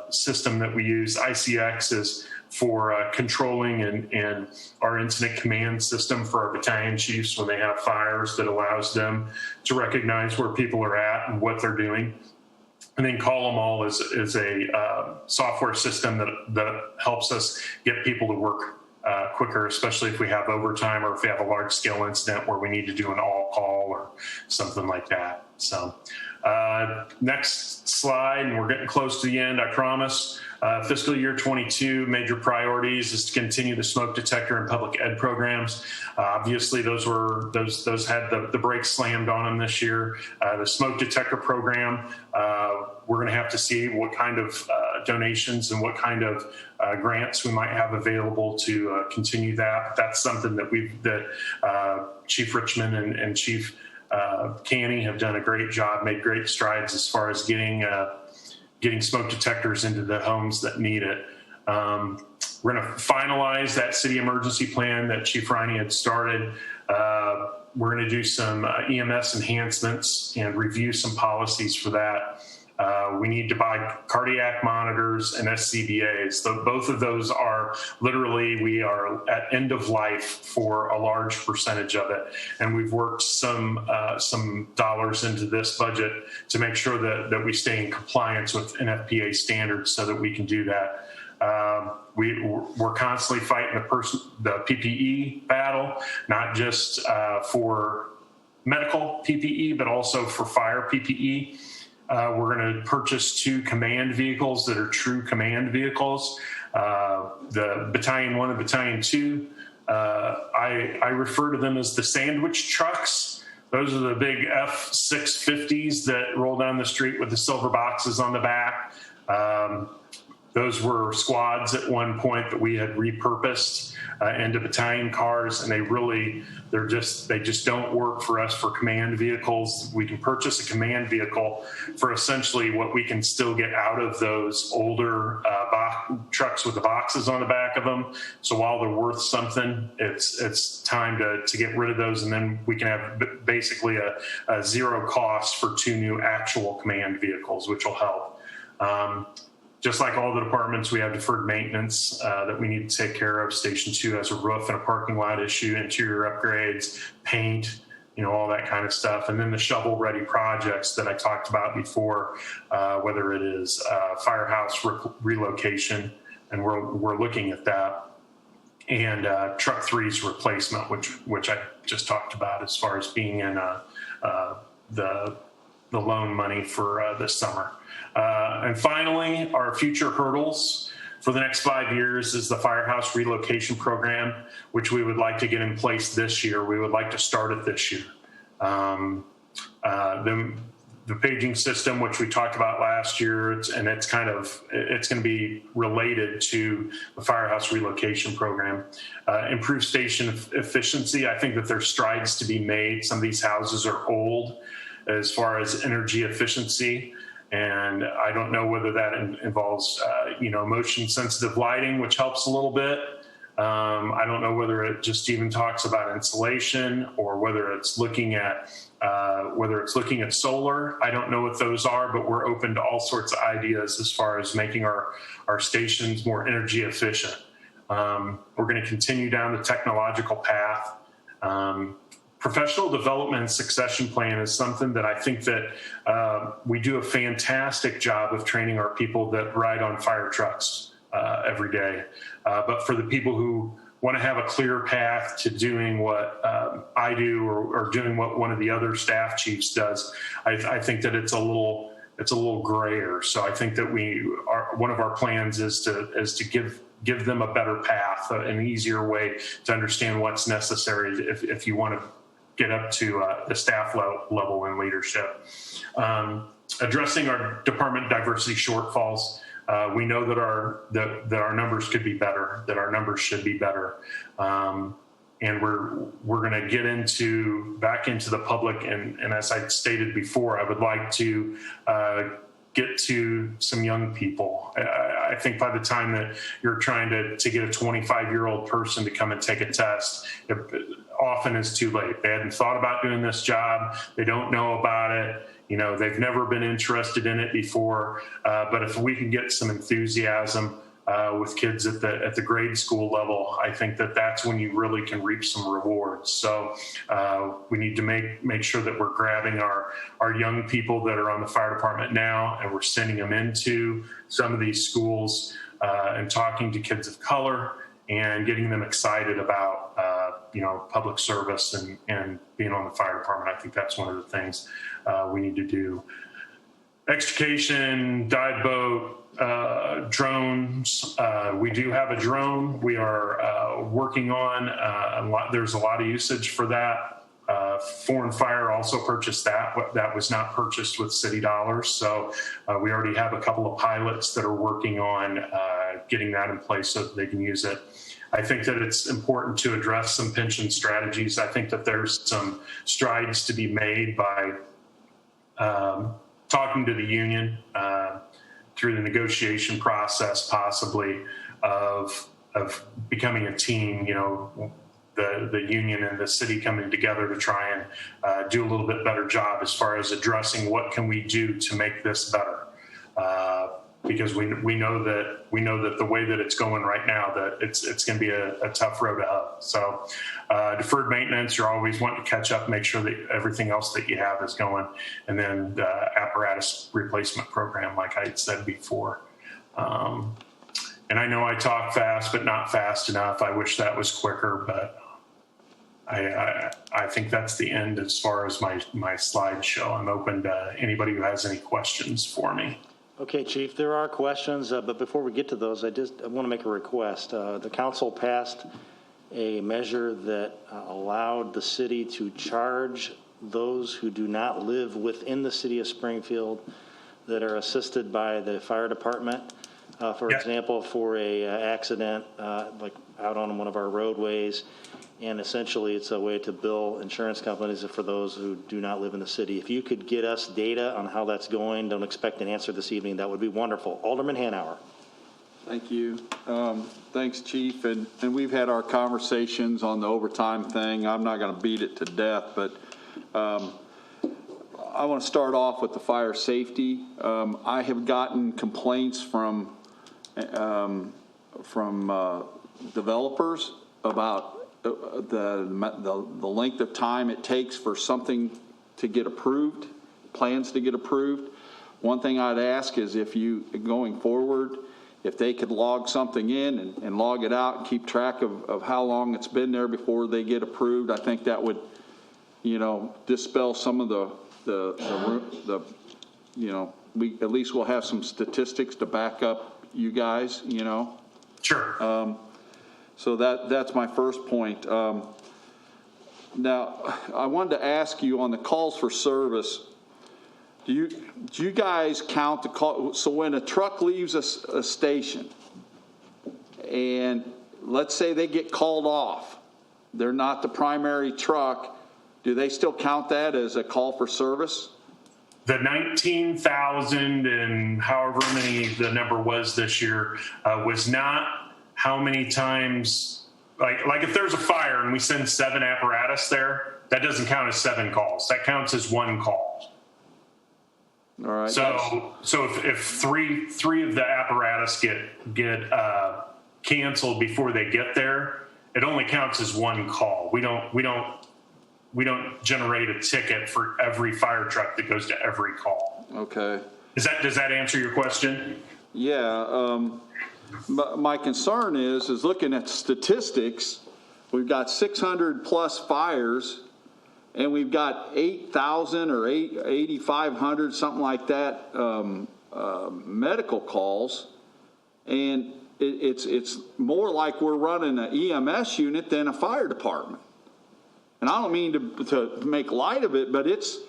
S1: system that we use. ICX is for controlling and our incident command system for our battalion chiefs when they have fires, that allows them to recognize where people are at and what they're doing. And then Call 'em All is a software system that helps us get people to work quicker, especially if we have overtime or if we have a large scale incident where we need to do an all call or something like that. So next slide, and we're getting close to the end, I promise. Fiscal year 22 major priorities is to continue the smoke detector and public ed programs. Obviously, those had the brakes slammed on them this year. The smoke detector program, we're going to have to see what kind of donations and what kind of grants we might have available to continue that. That's something that Chief Richmond and Chief Canny have done a great job, made great strides as far as getting smoke detectors into the homes that need it. We're going to finalize that city emergency plan that Chief Riney had started. We're going to do some EMS enhancements and review some policies for that. We need to buy cardiac monitors and SCBAs. So both of those are literally, we are at end of life for a large percentage of it. And we've worked some dollars into this budget to make sure that we stay in compliance with Nfpa standards so that we can do that. We're constantly fighting the PPE battle, not just for medical PPE, but also for fire PPE. We're going to purchase 2 command vehicles that are true command vehicles. The Battalion 1 and Battalion 2, I refer to them as the sandwich trucks. Those are the big F650s that roll down the street with the silver boxes on the back. Those were squads at one point that we had repurposed into battalion cars, and they just don't work for us for command vehicles. We can purchase a command vehicle for essentially what we can still get out of those older trucks with the boxes on the back of them. So while they're worth something, it's time to get rid of those, and then we can have basically a zero cost for 2 new actual command vehicles, which will help. Just like all the departments, we have deferred maintenance that we need to take care of. Station 2 has a roof and a parking lot issue, interior upgrades, paint, all that kind of stuff. And then the shovel-ready projects that I talked about before, whether it is Firehouse relocation, and we're looking at that, and Truck 3's replacement, which I just talked about as far as being in the loan money for this summer. And finally, our future hurdles for the next 5 years is the Firehouse relocation program, which we would like to get in place this year. We would like to start it this year. the paging system, which we talked about last year, it's going to be related to the Firehouse relocation program. Improve station efficiency. I think that there's strides to be made. Some of these houses are old as far as energy efficiency. And I don't know whether that involves, motion sensitive lighting, which helps a little bit. I don't know whether it just even talks about insulation or whether it's looking at solar. I don't know what those are, but we're open to all sorts of ideas as far as making our stations more energy efficient. We're going to continue down the technological path. Professional development and succession plan is something that I think that we do a fantastic job of training our people that ride on fire trucks every day. But for the people who want to have a clear path to doing what I do or doing what one of the other staff chiefs does, I think that it's a little grayer. So I think that one of our plans is to give them a better path, an easier way to understand what's necessary if you want to get up to the staff level in leadership. Addressing our department diversity shortfalls. We know that our numbers could be better, that our numbers should be better. And we're going to get back into the public. And as I stated before, I would like to get to some young people. I think by the time that you're trying to get a 25-year-old person to come and take a test, it often is too late. They hadn't thought about doing this job. They don't know about it. They've never been interested in it before. But if we can get some enthusiasm with kids at the grade school level, I think that that's when you really can reap some rewards. So we need to make sure that we're grabbing our young people that are on the fire department now, and we're sending them into some of these schools and talking to kids of color and getting them excited about public service and being on the fire department. I think that's one of the things we need to do. Extrication, dive boat, drones. We do have a drone. We are working on a lot. There's a lot of usage for that. Foreign Fire also purchased that. That was not purchased with city dollars. So we already have a couple of pilots that are working on getting that in place so that they can use it. I think that it's important to address some pension strategies. I think that there's some strides to be made by talking to the union through the negotiation process, possibly of becoming a team. The union and the city coming together to try and do a little bit better job as far as addressing what can we do to make this better. Because we know that the way that it's going right now, that it's going to be a tough road to hoe. So deferred maintenance, you're always wanting to catch up, make sure that everything else that you have is going. And then the apparatus replacement program, like I had said before. And I know I talk fast, but not fast enough. I wish that was quicker, but I think that's the end as far as my slideshow. I'm open to anybody who has any questions for me.
S3: Okay, Chief, there are questions, but before we get to those, I want to make a request. The council passed a measure that allowed the city to charge those who do not live within the city of Springfield that are assisted by the fire department. For example, for a accident like out on one of our roadways, and essentially it's a way to bill insurance companies for those who do not live in the city. If you could get us data on how that's going, don't expect an answer this evening, that would be wonderful. Alderman Hanauer.
S4: Thank you. Thanks, Chief. And we've had our conversations on the overtime thing. I'm not going to beat it to death, but I want to start off with the fire safety. I have gotten complaints from developers about the length of time it takes for something to get approved, plans to get approved. One thing I'd ask is if you, going forward, if they could log something in and log it out and keep track of how long it's been there before they get approved, I think that would, dispel some of the we at least we'll have some statistics to back up you guys,
S1: Sure.
S4: So that's my first point. Now, I wanted to ask you on the calls for service, do you guys count the call? So when a truck leaves a station and let's say they get called off, they're not the primary truck, do they still count that as a call for service?
S1: The 19,000 and however many the number was this year was not how many times, like if there's a fire and we send 7 apparatus there, that doesn't count as 7 calls. That counts as 1 call.
S4: All right.
S1: So if three of the apparatus get canceled before they get there, it only counts as 1 call. We don't generate a ticket for every fire truck that goes to every call.
S4: Okay.
S1: Does that answer your question?
S4: Yeah. My concern is looking at statistics. We've got 600 plus fires, and we've got 8,000 or 8,500, something like that, medical calls, and it's more like we're running an EMS unit than a fire department. And I don't mean to make light of it, but it's,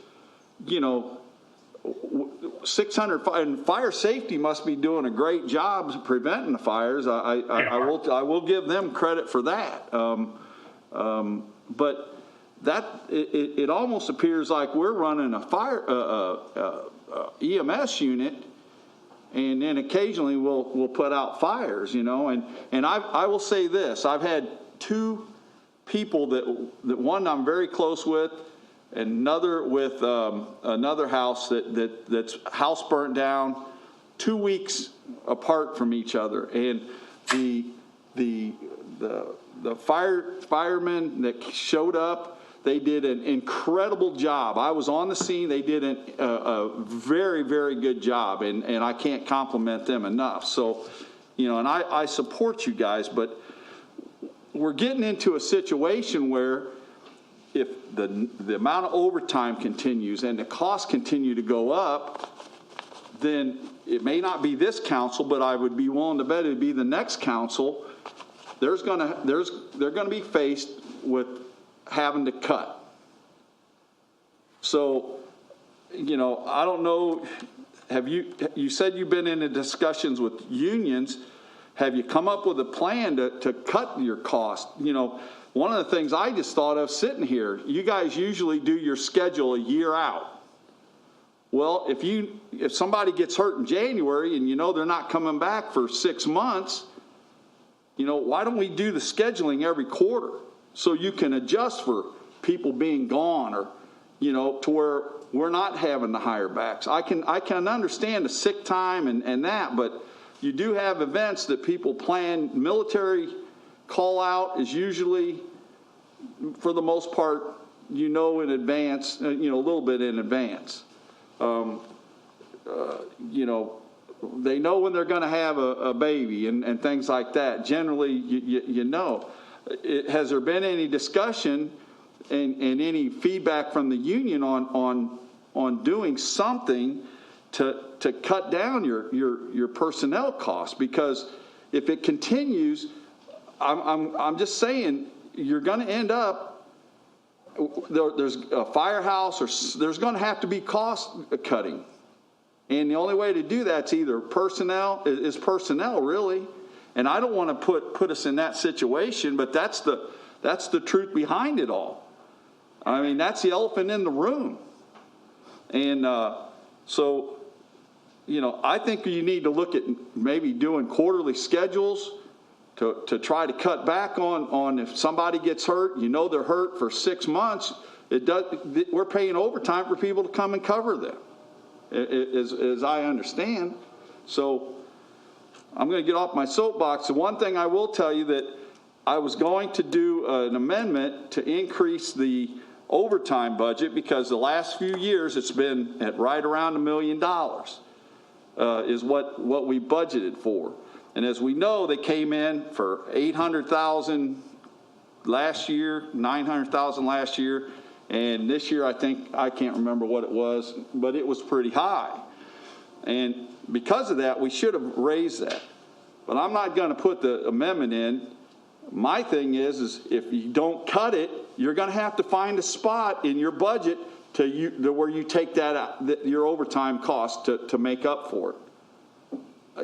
S4: 600, and fire safety must be doing a great job preventing the fires. I will give them credit for that. But that it almost appears like we're running a fire EMS unit, and then occasionally we'll put out fires, and I will say this: I've had 2 people that one I'm very close with, and another with another house that's house burnt down 2 weeks apart from each other, and the firemen that showed up, they did an incredible job. I was on the scene. They did a very, very good job, and I can't compliment them enough. So, and I support you guys, but we're getting into a situation where if the amount of overtime continues and the costs continue to go up, then it may not be this council, but I would be willing to bet it'd be the next council. They're gonna be faced with having to cut. So, I don't know. You said you've been in the discussions with unions. Have you come up with a plan to cut your cost? One of the things I just thought of sitting here, you guys usually do your schedule a year out. Well, if somebody gets hurt in January and they're not coming back for 6 months, why don't we do the scheduling every quarter so you can adjust for people being gone, or to where we're not having to hire backs. I can understand the sick time and that, but you do have events that people plan. Military call out is usually, for the most part, in advance, a little bit in advance. They know when they're going to have a baby and things like that. Generally, has there been any discussion and any feedback from the union on doing something to cut down your personnel costs? Because if it continues, I'm just saying you're going to end up there's a Firehouse, or there's going to have to be cost cutting, and the only way to do that's either personnel really. And I don't want to put us in that situation, but that's the truth behind it all. I mean, that's the elephant in the room. And so, I think you need to look at maybe doing quarterly schedules to try to cut back on if somebody gets hurt, they're hurt for 6 months. We're paying overtime for people to come and cover them, as I understand. So I'm going to get off my soapbox. The one thing I will tell you that I was going to do an amendment to increase the overtime budget, because the last few years it's been at right around $1 million is what we budgeted for. And as we know, they came in for $800,000 last year, $900,000 last year, and this year I can't remember what it was, but it was pretty high. And because of that, we should have raised that. But I'm not going to put the amendment in My thing is if you don't cut it, you're going to have to find a spot in your budget to where you take that out, your overtime cost to make up for it.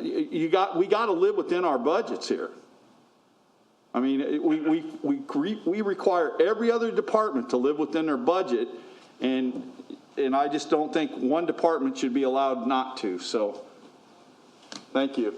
S4: We got to live within our budgets here. I mean, we require every other department to live within their budget, and I just don't think one department should be allowed not to. So, thank you.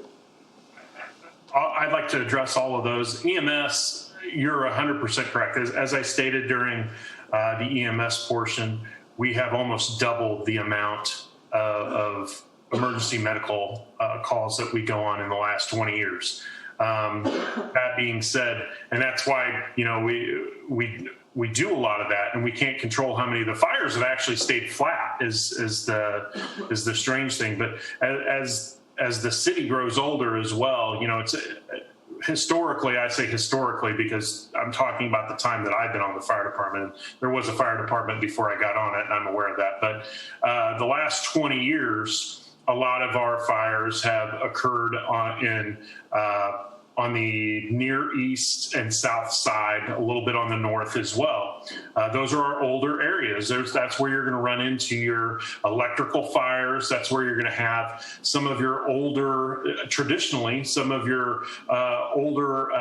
S1: I'd like to address all of those. EMS, you're 100% correct. As I stated during the EMS portion, we have almost doubled the amount of emergency medical calls that we go on in the last 20 years. That being said, and that's why, you know, we do a lot of that, and we can't control how many of the fires have actually stayed flat is the strange thing. But as the city grows older as well, you know, it's historically, I say historically because I'm talking about the time that I've been on the fire department. There was a fire department before I got on it, and I'm aware of that. But the last 20 years, a lot of our fires have occurred on the near east and south side, a little bit on the north as well. Those are our older areas. That's where you're going to run into your electrical fires. That's where you're going to have some of your older, traditionally, some of your older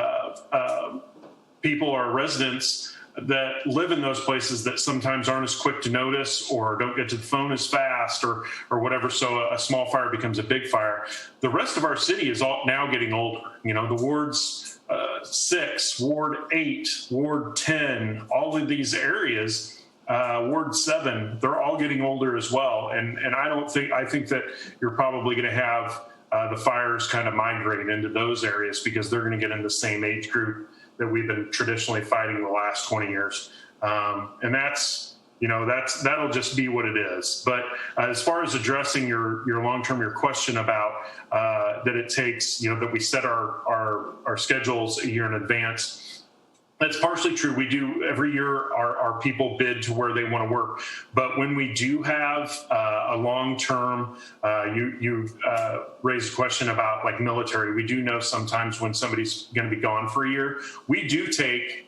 S1: people or residents that live in those places that sometimes aren't as quick to notice or don't get to the phone as fast or whatever. So a small fire becomes a big fire. The rest of our city is all now getting older. You know, the wards 6, Ward 8, Ward 10, all of these areas, Ward 7, they're all getting older as well. And I think that you're probably going to have the fires kind of migrate into those areas because they're going to get in the same age group that we've been traditionally fighting the last 20 years. And that'll just be what it is. But as far as addressing your long-term, your question about that it takes, you know, that we set our schedules a year in advance, that's partially true. We do every year our people bid to where they want to work. But when we do have a long-term, you raised a question about like military. We do know sometimes when somebody's going to be gone for a year, we do take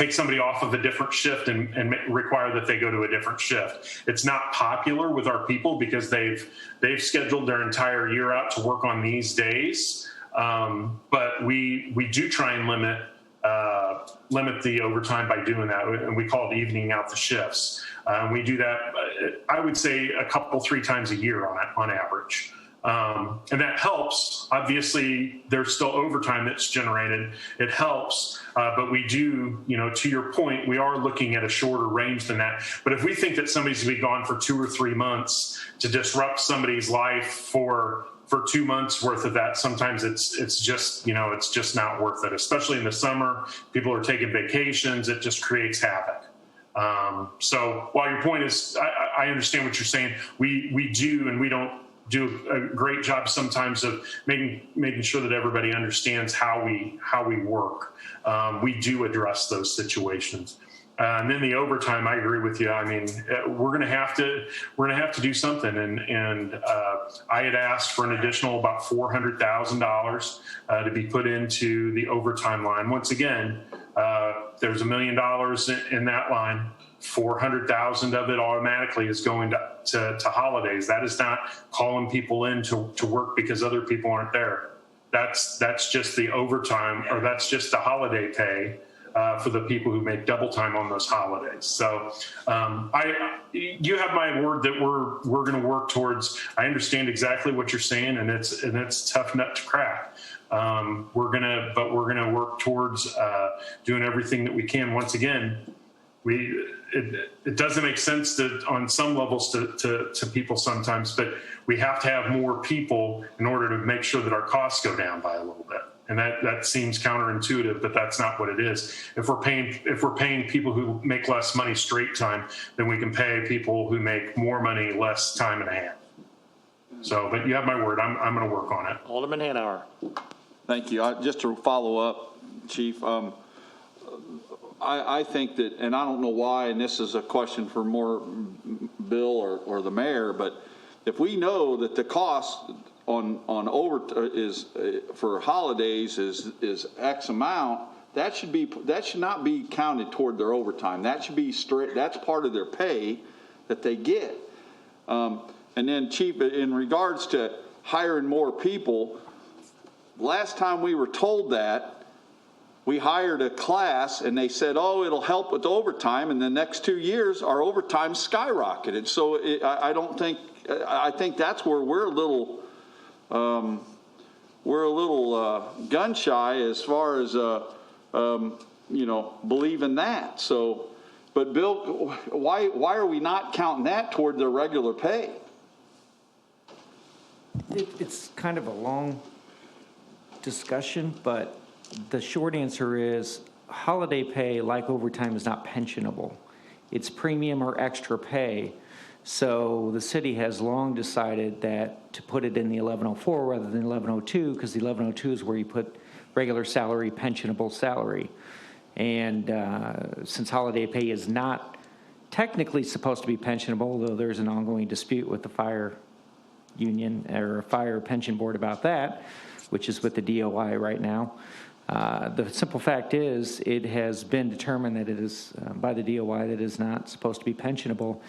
S1: somebody off of a different shift and require that they go to a different shift. It's not popular with our people because they've scheduled their entire year out to work on these days. But we do try and limit the overtime by doing that, and we call it evening out the shifts. We do that, I would say, a couple, 3 times a year on average. And that helps. Obviously, there's still overtime that's generated. It helps, but we do, you know, to your point, we are looking at a shorter range than that. But if we think that somebody's going to be gone for 2 or 3 months to disrupt somebody's life for 2 months worth of that, sometimes it's just, you know, it's just not worth it. Especially in the summer, people are taking vacations. It just creates havoc. So while your point is, I understand what you're saying. We do, and we don't do a great job sometimes of making sure that everybody understands how we work. We do address those situations. And then the overtime, I agree with you. I mean, we're going to have to do something. And I had asked for an additional about $400,000 to be put into the overtime line. Once again, there's $1 million in that line. 400,000 of it automatically is going to holidays. That is not calling people in to work because other people aren't there. That's just the overtime, or that's just the holiday pay for the people who make double time on those holidays. So you have my word that we're going to work towards. I understand exactly what you're saying, and it's a tough nut to crack. We're gonna work towards doing everything that we can. Once again, it doesn't make sense on some levels to people sometimes, but we have to have more people in order to make sure that our costs go down by a little bit. And that seems counterintuitive, but that's not what it is. If we're paying people who make less money straight time, then we can pay people who make more money less time and a half. So, but you have my word. I'm going to work on it.
S3: Alderman Hanauer.
S4: Thank you. Just to follow up, Chief, I think that, and I don't know why, and this is a question for more Bill or the mayor, but if we know that the cost for holidays is X amount, that should not be counted toward their overtime. That should be straight. That's part of their pay that they get. And then, Chief, in regards to hiring more people, last time we were told that, we hired a class and they said, oh, it'll help with overtime. And the next 2 years, our overtime skyrocketed. So I think that's where we're a little gun shy as far as, believing that. So, but Bill, why are we not counting that toward their regular pay?
S5: It's kind of a long discussion, but the short answer is holiday pay, like overtime, is not pensionable. It's premium or extra pay. So the city has long decided that to put it in the 1104 rather than 1102, because the 1102 is where you put regular salary, pensionable salary. And since holiday pay is not technically supposed to be pensionable, though there's an ongoing dispute with the fire union or fire pension board about that, which is with the DOI right now. The simple fact is it has been determined that it is, by the DOI, that it is not supposed to be pensionable.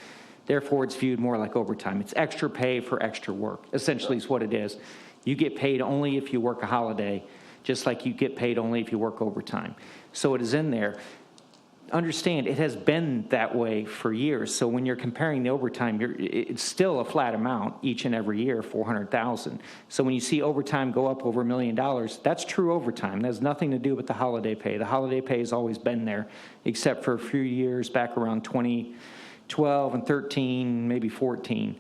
S5: Therefore, it's viewed more like overtime. It's extra pay for extra work, essentially is what it is. You get paid only if you work a holiday, just like you get paid only if you work overtime. So it is in there. Understand, it has been that way for years. So when you're comparing the overtime, it's still a flat amount each and every year, $400,000. So when you see overtime go up over $1 million, that's true overtime. That has nothing to do with the holiday pay. The holiday pay has always been there, except for a few years back around 2012 and 13, maybe 14.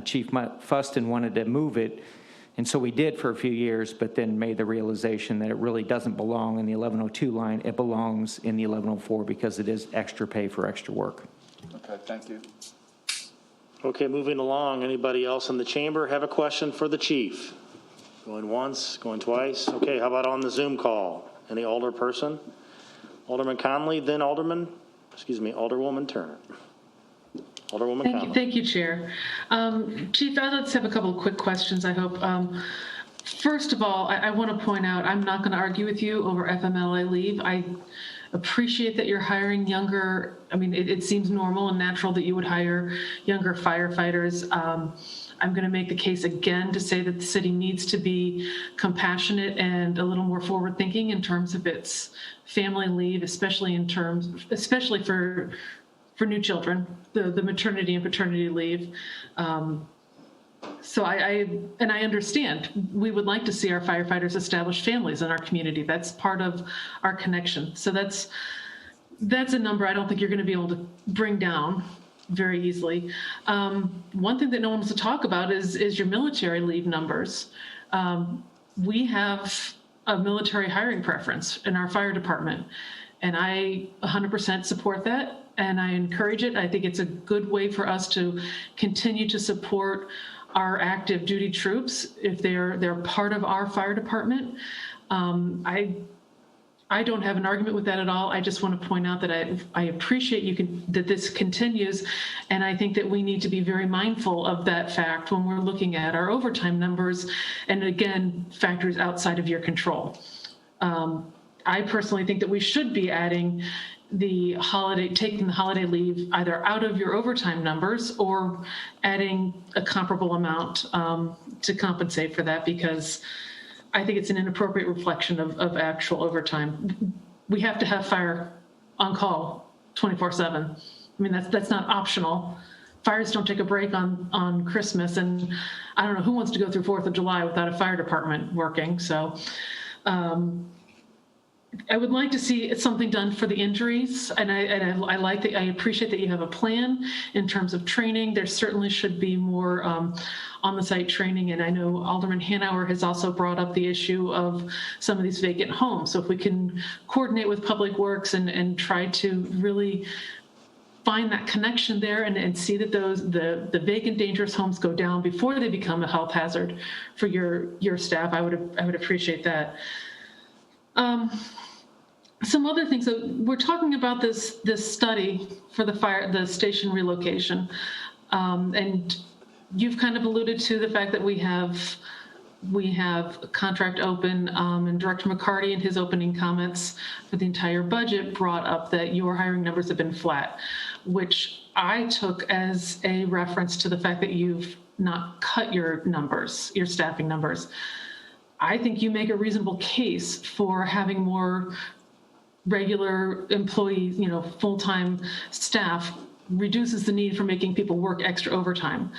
S5: Chief Fuston wanted to move it. And so we did for a few years, but then made the realization that it really doesn't belong in the 1102 line. It belongs in the 1104 because it is extra pay for extra work.
S4: Okay, thank you.
S3: Okay, moving along. Anybody else in the chamber have a question for the chief? Going once, going twice. Okay, how about on the Zoom call? Any alder person? Alderman Conley, then Alderwoman Turner. Alderwoman Conley.
S6: Thank you, Chair. Chief, I'd like to have a couple of quick questions, I hope. First of all, I want to point out I'm not going to argue with you over FMLA leave. I appreciate that you're hiring younger. I mean, it seems normal and natural that you would hire younger firefighters. I'm going to make the case again to say that the city needs to be compassionate and a little more forward-thinking in terms of its family leave, especially for new children, the maternity and paternity leave. So I understand we would like to see our firefighters establish families in our community. That's part of our connection. So that's a number I don't think you're going to be able to bring down very easily. One thing that no one wants to talk about is your military leave numbers. We have a military hiring preference in our fire department, and I 100% support that. And I encourage it. I think it's a good way for us to continue to support our active duty troops if they're part of our fire department. I don't have an argument with that at all. I just want to point out that I appreciate that this continues, and I think that we need to be very mindful of that fact when we're looking at our overtime numbers, and again, factors outside of your control. I personally think that we should be adding taking the holiday leave either out of your overtime numbers or adding a comparable amount to compensate for that, because I think it's an inappropriate reflection of actual overtime. We have to have fire on call 24/7. I mean, that's not optional. Fires don't take a break on Christmas, and I don't know who wants to go through 4th of July without a fire department working. So I would like to see something done for the injuries, and I appreciate that you have a plan in terms of training. There certainly should be more on-the-site training, and I know Alderman Hanauer has also brought up the issue of some of these vacant homes. So if we can coordinate with Public Works and try to really find that connection there and see that the vacant dangerous homes go down before they become a health hazard for your staff, I would appreciate that. Some other things. So we're talking about this study for the station relocation, and you've kind of alluded to the fact that we have we have a contract open, and Director McCarty in his opening comments for the entire budget brought up that your hiring numbers have been flat, which I took as a reference to the fact that you've not cut your numbers, your staffing numbers. I think you make a reasonable case for having more regular employees, full-time staff reduces the need for making people work extra overtime.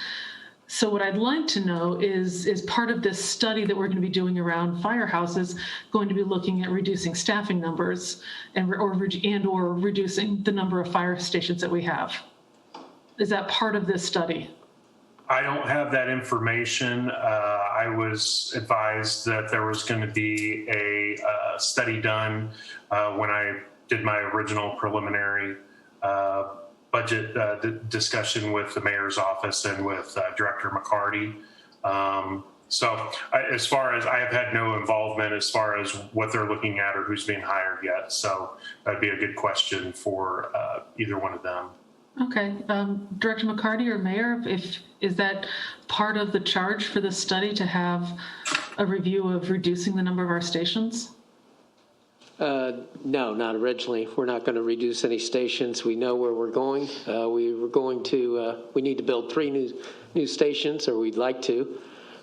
S6: So what I'd like to know is part of this study that we're going to be doing around firehouses going to be looking at reducing staffing numbers or reducing the number of fire stations that we have? Is that part of this study?
S1: I don't have that information. I was advised that there was going to be a study done when I did my original preliminary budget discussion with the mayor's office and with Director McCarty. As far as I have had no involvement as far as what they're looking at or who's being hired yet. So that'd be a good question for either one of them.
S6: Okay, Director McCarty or Mayor, is that part of the charge for this study to have a review of reducing the number of our stations?
S7: No, not originally. We're not going to reduce any stations. We know where we're going. We need to build 3 new stations, or we'd like to.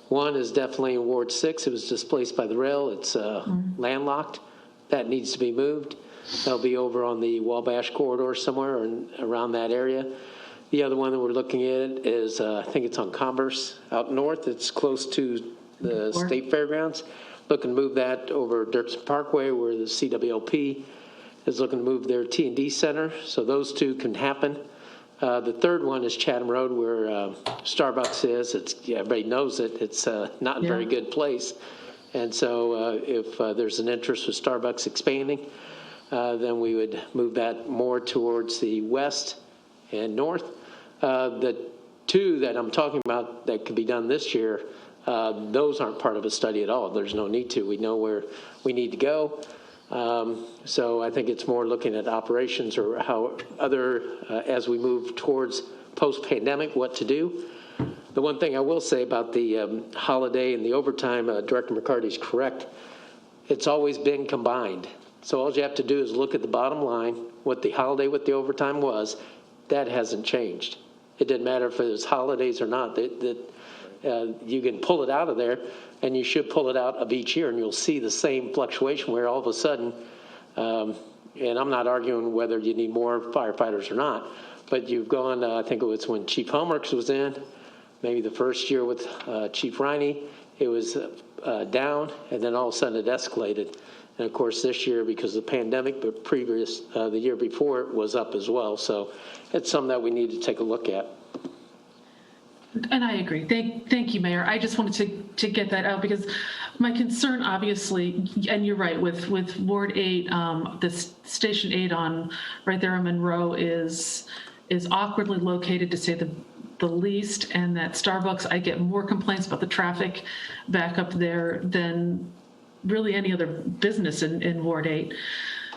S7: One is definitely in Ward 6. It was displaced by the rail. It's landlocked. That needs to be moved. That'll be over on the Wabash corridor somewhere or around that area. The other one that we're looking at is, I think it's on Commerce out north. It's close to the State Fairgrounds. Looking to move that over Dirksen Parkway where the CWLP is looking to move their T&D center. So those 2 can happen. The third one is Chatham Road where Starbucks is. Everybody knows it. It's not a very good place. And so if there's an interest with Starbucks expanding, then we would move that more towards the west and north. The 2 that I'm talking about that could be done this year, those aren't part of a study at all. There's no need to. We know where we need to go. So I think it's more looking at operations or how as we move towards post-pandemic, what to do. The one thing I will say about the holiday and the overtime, Director McCarty's correct. It's always been combined. So all you have to do is look at the bottom line, what the holiday with the overtime was. That hasn't changed. It didn't matter if it was holidays or not. You can pull it out of there, and you should pull it out of each year, and you'll see the same fluctuation where all of a sudden, and I'm not arguing whether you need more firefighters or not, but you've gone, I think it was when Chief Helmerich was in, maybe the first year with Chief Riney, it was down, and then all of a sudden it escalated. And of course, this year, because of the pandemic, but the year before, it was up as well. So it's something that we need to take a look at.
S6: And I agree. Thank you, Mayor. I just wanted to get that out because my concern, obviously, and you're right, with Ward 8, the Station 8 on right there on Monroe is awkwardly located, to say the least, and that Starbucks, I get more complaints about the traffic back up there than really any other business in Ward 8.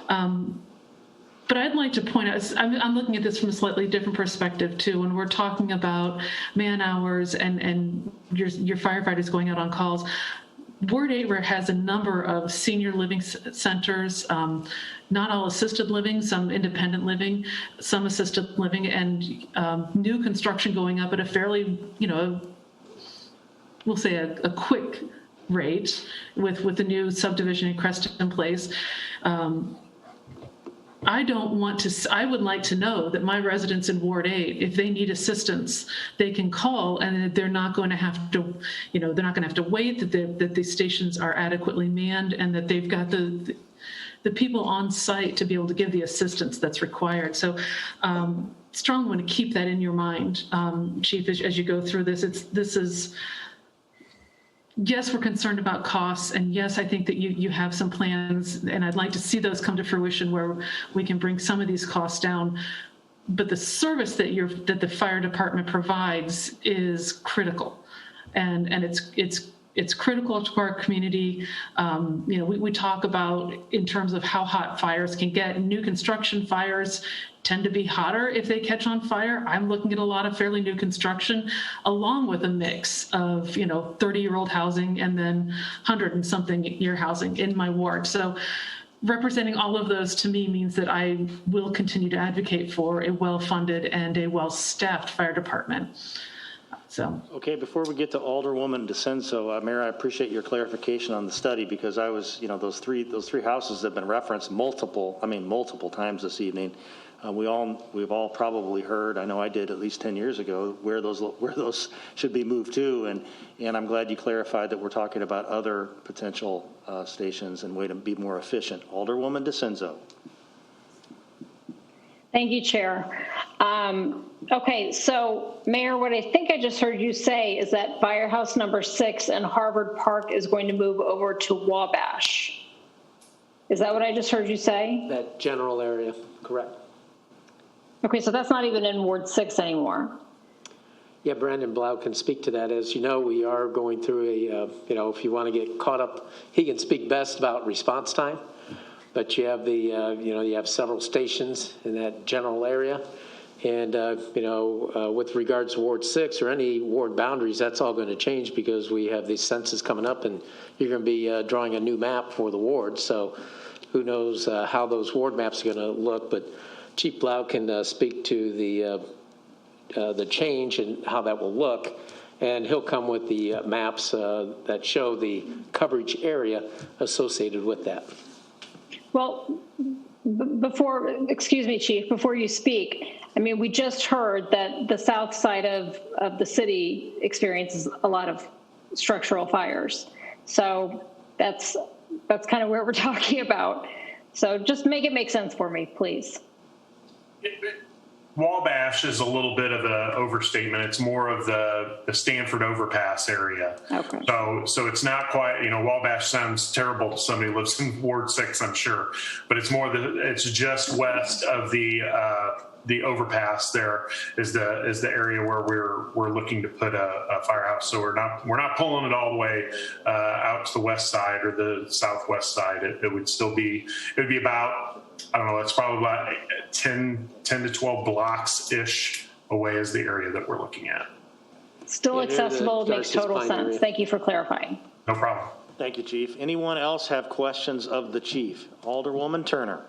S6: But I'd like to point out, I'm looking at this from a slightly different perspective too, when we're talking about man hours and your firefighters going out on calls. Ward 8 has a number of senior living centers, not all assisted living, some independent living, some assisted living, and new construction going up at a fairly, we'll say a quick rate with the new subdivision in Creston Place. I would like to know that my residents in Ward 8, if they need assistance, they can call and that they're not going to have to, they're not going to have to wait, that the stations are adequately manned and that they've got the people on site to be able to give the assistance that's required. So strongly want to keep that in your mind, Chief, as you go through this. Yes, we're concerned about costs, and yes, I think that you have some plans, and I'd like to see those come to fruition where we can bring some of these costs down. But the service that the fire department provides is critical, and it's It's critical to our community. We talk about in terms of how hot fires can get. New construction fires tend to be hotter if they catch on fire. I'm looking at a lot of fairly new construction, along with a mix of 30-year-old housing and then 100 and something year housing in my ward. So representing all of those to me means that I will continue to advocate for a well-funded and a well-staffed fire department. So.
S3: Okay, before we get to Alderwoman DeCenso, Mayor, I appreciate your clarification on the study, because I was, those three houses have been referenced multiple times this evening. We've all probably heard, I know I did at least 10 years ago, where those should be moved to, and I'm glad you clarified that we're talking about other potential stations and way to be more efficient. Alderwoman DeCenso.
S8: Thank you, Chair. Okay, so Mayor, what I think I just heard you say is that Firehouse number 6 and Harvard Park is going to move over to Wabash. Is that what I just heard you say?
S7: That general area, correct.
S8: Okay, so that's not even in Ward 6 anymore.
S7: Yeah, Brandon Blau can speak to that. As you know, we are going through if you want to get caught up, he can speak best about response time. But you have you have several stations in that general area. And, with regards to Ward 6 or any ward boundaries, that's all going to change because we have these census coming up and you're going to be drawing a new map for the ward. So who knows how those ward maps are going to look. But Chief Blau can speak to the change and how that will look. And he'll come with the maps that show the coverage area associated with that.
S8: Well, excuse me, Chief, before you speak, we just heard that the south side of the city experiences a lot of structural fires. So that's kind of where we're talking about. So just make it make sense for me, please.
S1: Wabash is a little bit of an overstatement. It's more of the Stanford overpass area. Okay. So it's not quite, Wabash sounds terrible to somebody who lives in Ward 6, I'm sure, but it's more it's just west of the overpass. There is the area where we're looking to put a firehouse. So we're not pulling it all the way out to the west side or the southwest side. It would be about, I don't know, it's probably about 10 to 12 blocks-ish away is the area that we're looking at.
S8: Still accessible, makes total sense. Area. Thank you for clarifying.
S1: No problem.
S3: Thank you, Chief. Anyone else have questions of the Chief? Alderwoman Turner.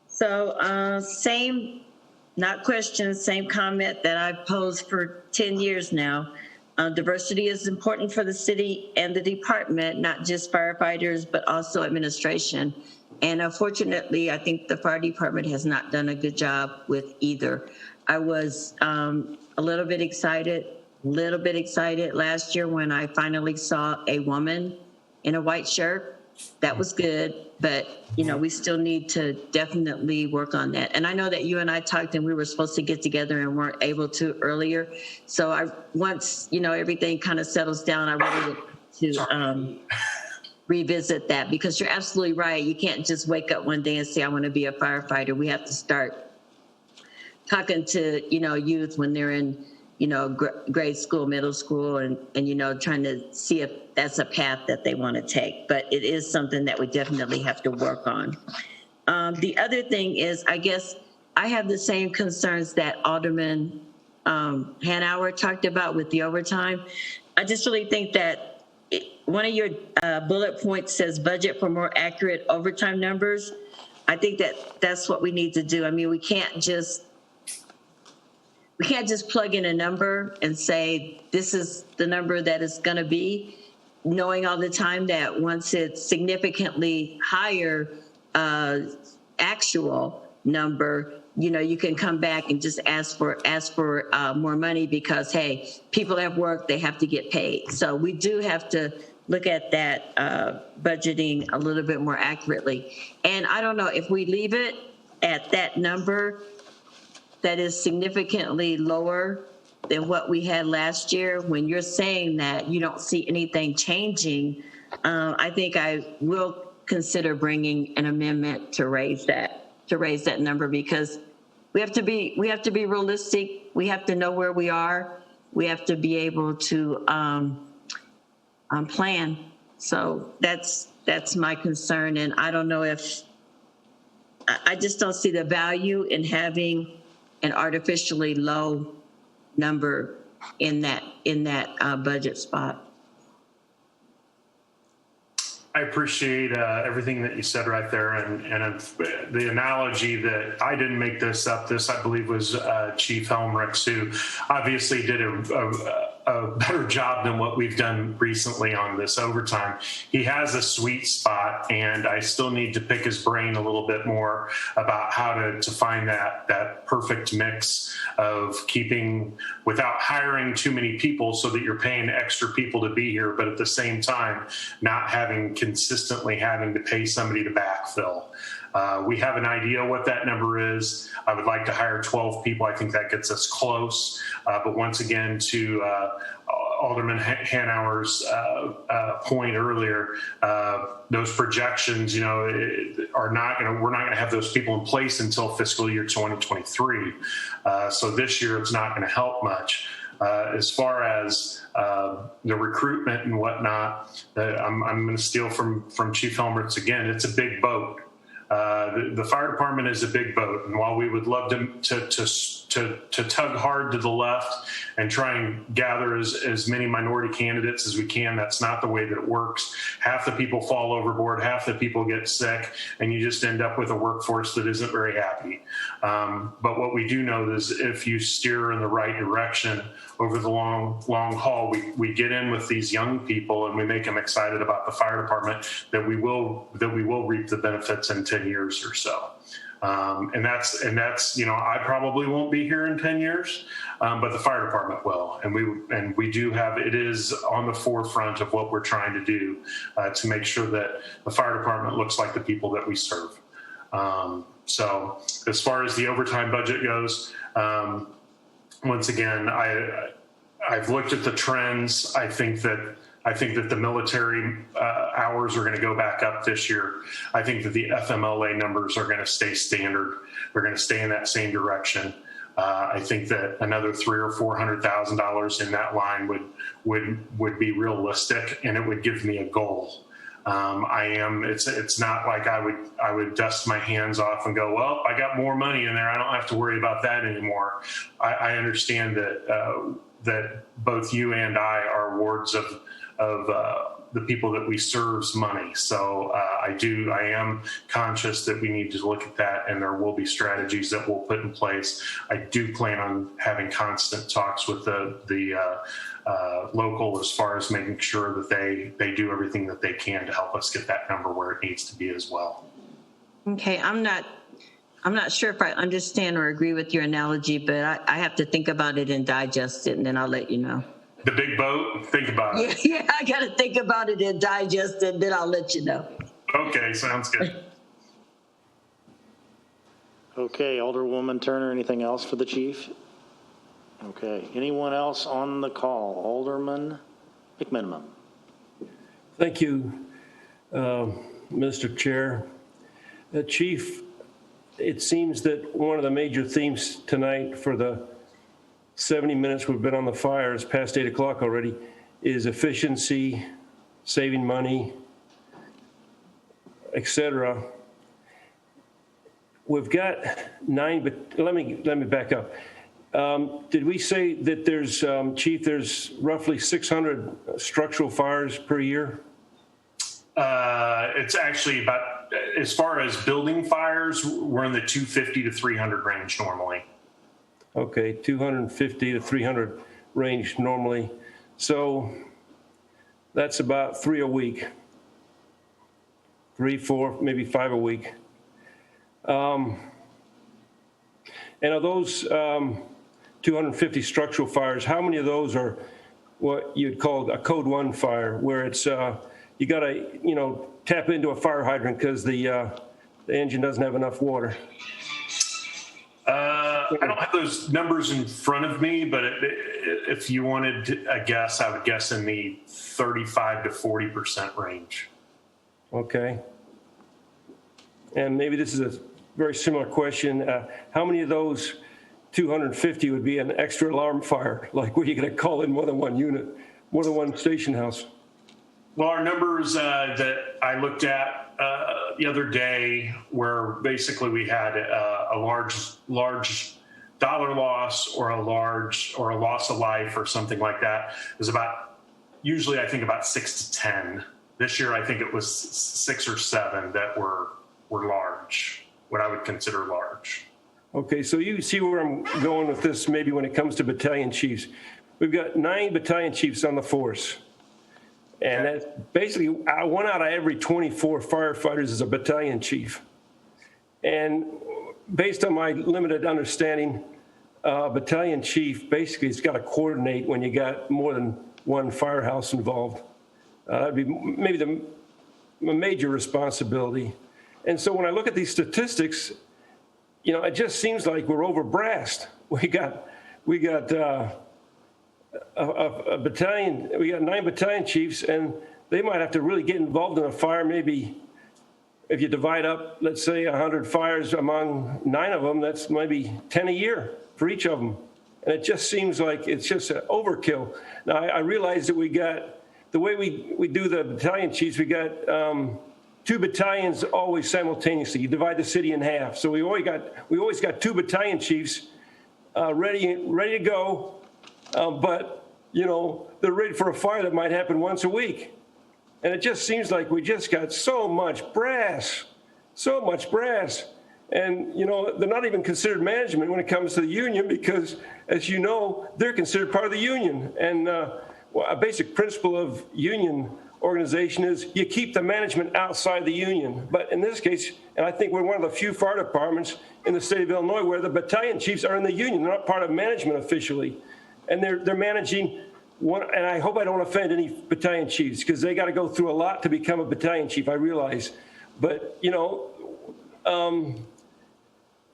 S9: So same, not question, same comment that I've posed for 10 years now. Diversity is important for the city and the department, not just firefighters, but also administration. And unfortunately, I think the fire department has not done a good job with either. I was a little bit excited last year when I finally saw a woman in a white shirt. That was good, but we still need to definitely work on that. And I know that you and I talked and we were supposed to get together and weren't able to earlier. So once everything kind of settles down, I wanted to revisit that, because you're absolutely right. You can't just wake up one day and say, I want to be a firefighter. We have to start talking to, youth when they're in, grade school, middle school, and trying to see if that's a path that they want to take. But it is something that we definitely have to work on. The other thing is, I guess I have the same concerns that Alderman Hanauer talked about with the overtime. I just really think that one of your bullet points says budget for more accurate overtime numbers. I think that's what we need to do. We can't just plug in a number and say, this is the number that it's going to be, knowing all the time that once it's significantly higher actual number, you can come back and just ask for more money because, hey, people have work, they have to get paid. So we do have to look at that budgeting a little bit more accurately. And I don't know, if we leave it at that number that is significantly lower than what we had last year, when you're saying that you don't see anything changing, I think I will consider bringing an amendment to raise that number, because we have to be realistic. We have to know where we are. We have to be able to plan. So that's my concern. And I don't know if, I just don't see the value in having an artificially low number in that budget spot.
S1: I appreciate everything that you said right there, and the analogy that I didn't make this up. This, I believe, was Chief Helmrich, who obviously did a better job than what we've done recently on this overtime. He has a sweet spot, and I still need to pick his brain a little bit more about how to find that perfect mix of keeping, without hiring too many people so that you're paying extra people to be here, but at the same time, not consistently having to pay somebody to backfill. We have an idea what that number is. I would like to hire 12 people. I think that gets us close. But once again, to Alderman Hanauer's point earlier, those projections, are not going to. We're not going to have those people in place until fiscal year 2023. So this year, it's not going to help much. As far as the recruitment and whatnot, I'm going to steal from Chief Helmrich again. It's a big boat. The fire department is a big boat, and while we would love to tug hard to the left and try and gather as many minority candidates as we can, that's not the way that it works. Half the people fall overboard, half the people get sick, and you just end up with a workforce that isn't very happy. But what we do know is if you steer in the right direction over the long haul, we get in with these young people and we make them excited about the fire department, that we will reap the benefits in 10 years or so. And that's, I probably won't be here in 10 years, but the fire department will. And we do have, it is on the forefront of what we're trying to do to make sure that the fire department looks like the people that we serve. So as far as the overtime budget goes, once again, I've looked at the trends. I think that the military hours are going to go back up this year. I think that the FMLA numbers are going to stay standard. They're going to stay in that same direction. I think that another $300,000 or $400,000 in that line would be realistic, and it would give me a goal. It's not like I would dust my hands off and go, well, I got more money in there, I don't have to worry about that anymore. I understand that both you and I are wards of the people that we serve's money. So I am conscious that we need to look at that, and there will be strategies that we'll put in place. I do plan on having constant talks with the local as far as making sure that they do everything that they can to help us get that number where it needs to be as well.
S9: Okay, I'm not sure if I understand or agree with your analogy, but I have to think about it and digest it, and then I'll let you know.
S1: The big boat, think about it.
S9: Yeah, I got to think about it and digest it, and then I'll let you know.
S1: Okay, sounds good.
S3: Okay, Alderwoman Turner, anything else for the chief? Okay, anyone else on the call? Alderman McMiniman.
S10: Thank you, Mr. Chair. Chief, it seems that one of the major themes tonight for the 70 minutes we've been on the fire, it's past 8 o'clock already, is efficiency, saving money, etc. We've got 9, but let me back up. Did we say that there's, Chief, there's roughly 600 structural fires per year?
S1: It's actually about, as far as building fires, we're in the 250 to 300 range normally.
S10: Okay, 250 to 300 range normally. So that's about 3 a week. 3, 4, maybe 5 a week. And of those 250 structural fires, how many of those are what you'd call a code 1 fire, where it's you got to tap into a fire hydrant because the engine doesn't have enough water?
S1: I don't have those numbers in front of me, but if you wanted a guess, I would guess in the 35 to 40% range.
S10: Okay. And maybe this is a very similar question. How many of those 250 would be an extra alarm fire, like where you're going to call in more than one unit, more than one station house?
S1: Well, our numbers that I looked at the other day, where basically we had a large dollar loss or a loss of life or something like that, is usually I think about 6 to 10. This year I think it was 6 or 7 that were large, what I would consider large.
S10: Okay, so you see where I'm going with this. Maybe when it comes to battalion chiefs, we've got 9 battalion chiefs on the force. And that's basically 1 out of every 24 firefighters is a battalion chief. And based on my limited understanding, battalion chief basically has got to coordinate when you got more than one firehouse involved. That'd be maybe the major responsibility. And so when I look at these statistics, it just seems like we're over-brassed. We got a battalion, we got 9 battalion chiefs, and they might have to really get involved in a fire. Maybe if you divide up, let's say 100 fires among 9 of them, that's maybe 10 a year for each of them. And it just seems like it's just an overkill. Now, I realize that we got, the way we do the battalion chiefs, we got 2 battalions always simultaneously. You divide the city in half. So we always got 2 battalion chiefs ready to go. But, they're ready for a fire that might happen once a week. And it just seems like we just got so much brass. And, they're not even considered management when it comes to the union because, as you know, they're considered part of the union. And a basic principle of union organization is you keep the management outside the union. But in this case, and I think we're one of the few fire departments in the state of Illinois where the battalion chiefs are in the union. They're not part of management officially. And they're managing one, and I hope I don't offend any battalion chiefs because they got to go through a lot to become a battalion chief, I realize. But,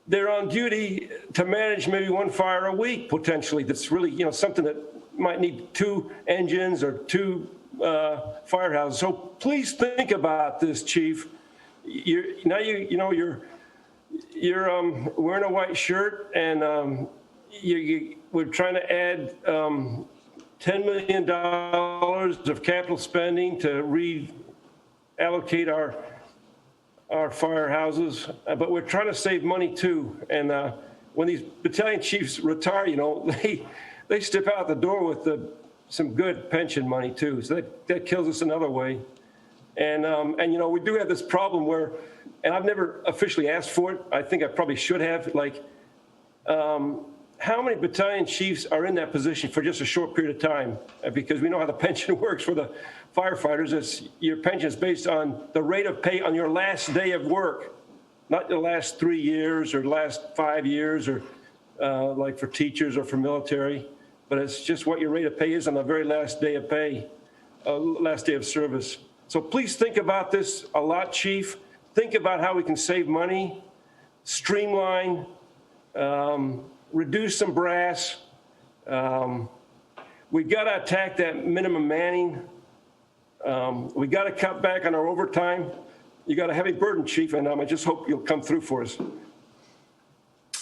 S10: they're on duty to manage maybe 1 fire a week, potentially. That's really, something that might need 2 engines or 2 firehouses. So please think about this, Chief. You're wearing a white shirt, and we're trying to add $10 million of capital spending to reallocate our firehouses, but we're trying to save money too. And when these battalion chiefs retire, they step out the door with some good pension money too. So that kills us another way. And we do have this problem where, and I've never officially asked for it. I think I probably should have. How many battalion chiefs are in that position for just a short period of time? Because we know how the pension works for the firefighters. Your pension is based on the rate of pay on your last day of work, not the last 3 years or last 5 years or like for teachers or for military, but it's just what your rate of pay is on the very last day of pay, last day of service. So please think about this a lot, Chief. Think about how we can save money, streamline, reduce some brass. We've got to attack that minimum manning. We got to cut back on our overtime. You got a heavy burden, Chief, and I just hope you'll come through for us.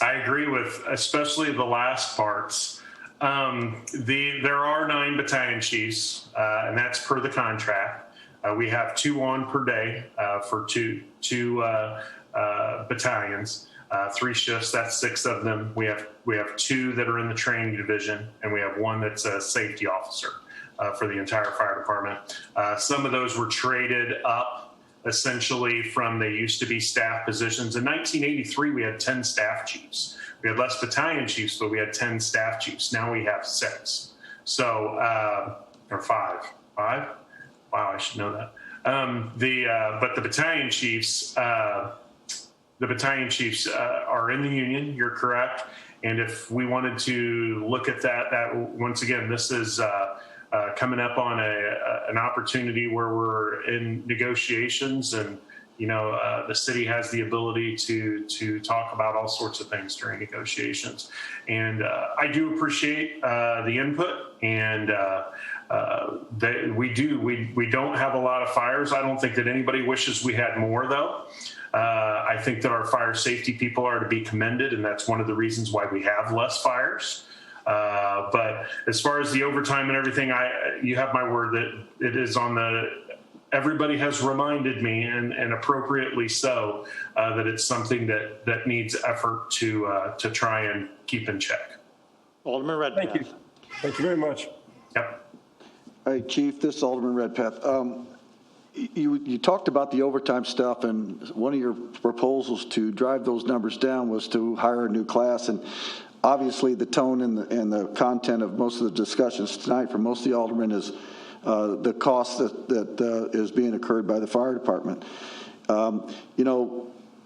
S1: I agree with especially the last parts. There are 9 battalion chiefs, and that's per the contract. We have 2 on per day for two battalions. 3 shifts, that's 6 of them. We have 2 that are in the training division, and we have 1 that's a safety officer for the entire fire department. Some of those were traded up essentially from, they used to be staff positions. In 1983, we had 10 staff chiefs. We had less battalion chiefs, but we had 10 staff chiefs. Now we have 6. So, or 5. 5? Wow, I should know that. But the battalion chiefs, are in the union, you're correct. And if we wanted to look at that once again, this is coming up on an opportunity where we're in negotiations, and the city has the ability to talk about all sorts of things during negotiations. And I do appreciate the input, and we don't have a lot of fires. I don't think that anybody wishes we had more, though. I think that our fire safety people are to be commended, and that's one of the reasons why we have less fires. But as far as the overtime and everything, you have my word that it is on the. Everybody has reminded me, and appropriately so, that it's something that needs effort to try and keep in check.
S3: Alderman Redpath.
S10: Thank you. Thank you very much.
S1: Yep.
S11: Hey, Chief, this is Alderman Redpath. You talked about the overtime stuff, and one of your proposals to drive those numbers down was to hire a new class. And obviously, the tone and the content of most of the discussions tonight from most of the aldermen is the cost that is being incurred by the fire department.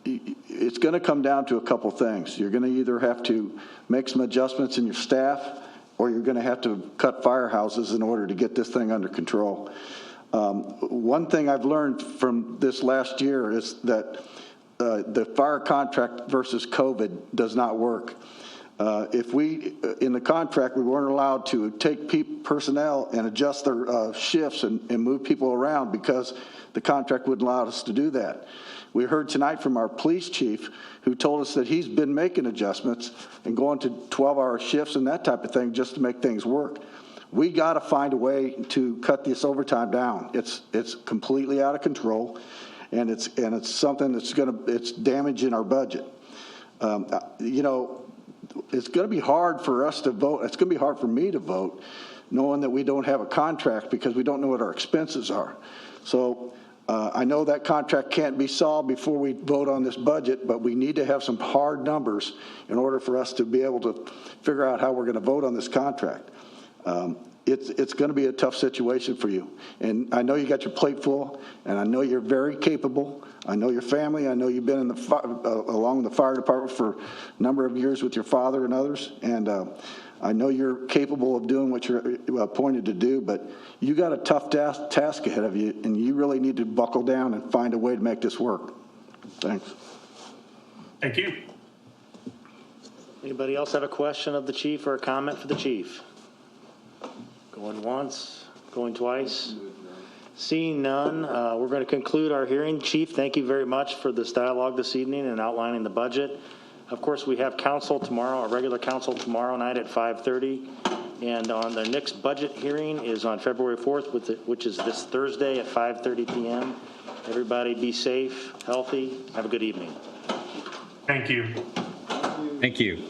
S11: It's going to come down to a couple things. You're going to either have to make some adjustments in your staff, or you're going to have to cut firehouses in order to get this thing under control. One thing I've learned from this last year is that the fire contract versus COVID does not work. If in the contract, we weren't allowed to take personnel and adjust their shifts and move people around because the contract wouldn't allow us to do that. We heard tonight from our police chief who told us that he's been making adjustments and going to 12-hour shifts and that type of thing just to make things work. We got to find a way to cut this overtime down. It's completely out of control, and it's something that's it's damaging our budget. It's going to be hard for us to vote. It's going to be hard for me to vote knowing that we don't have a contract because we don't know what our expenses are. So I know that contract can't be solved before we vote on this budget, but we need to have some hard numbers in order for us to be able to figure out how we're going to vote on this contract. It's going to be a tough situation for you. And I know you got your plate full, and I know you're very capable. I know your family. I know you've been in along the fire department for a number of years with your father and others. And I know you're capable of doing what you're appointed to do, but you got a tough task ahead of you, and you really need to buckle down and find a way to make this work. Thanks.
S1: Thank you.
S3: Anybody else have a question of the chief or a comment for the chief? Going once, going twice. Seeing none, we're going to conclude our hearing. Chief, thank you very much for this dialogue this evening and outlining the budget. Of course, we have council tomorrow, our regular council tomorrow night at 5:30. And on the next budget hearing is on February 4th, which is this Thursday at 5:30 p.m. Everybody be safe, healthy. Have a good evening.
S1: Thank you.
S12: Thank you.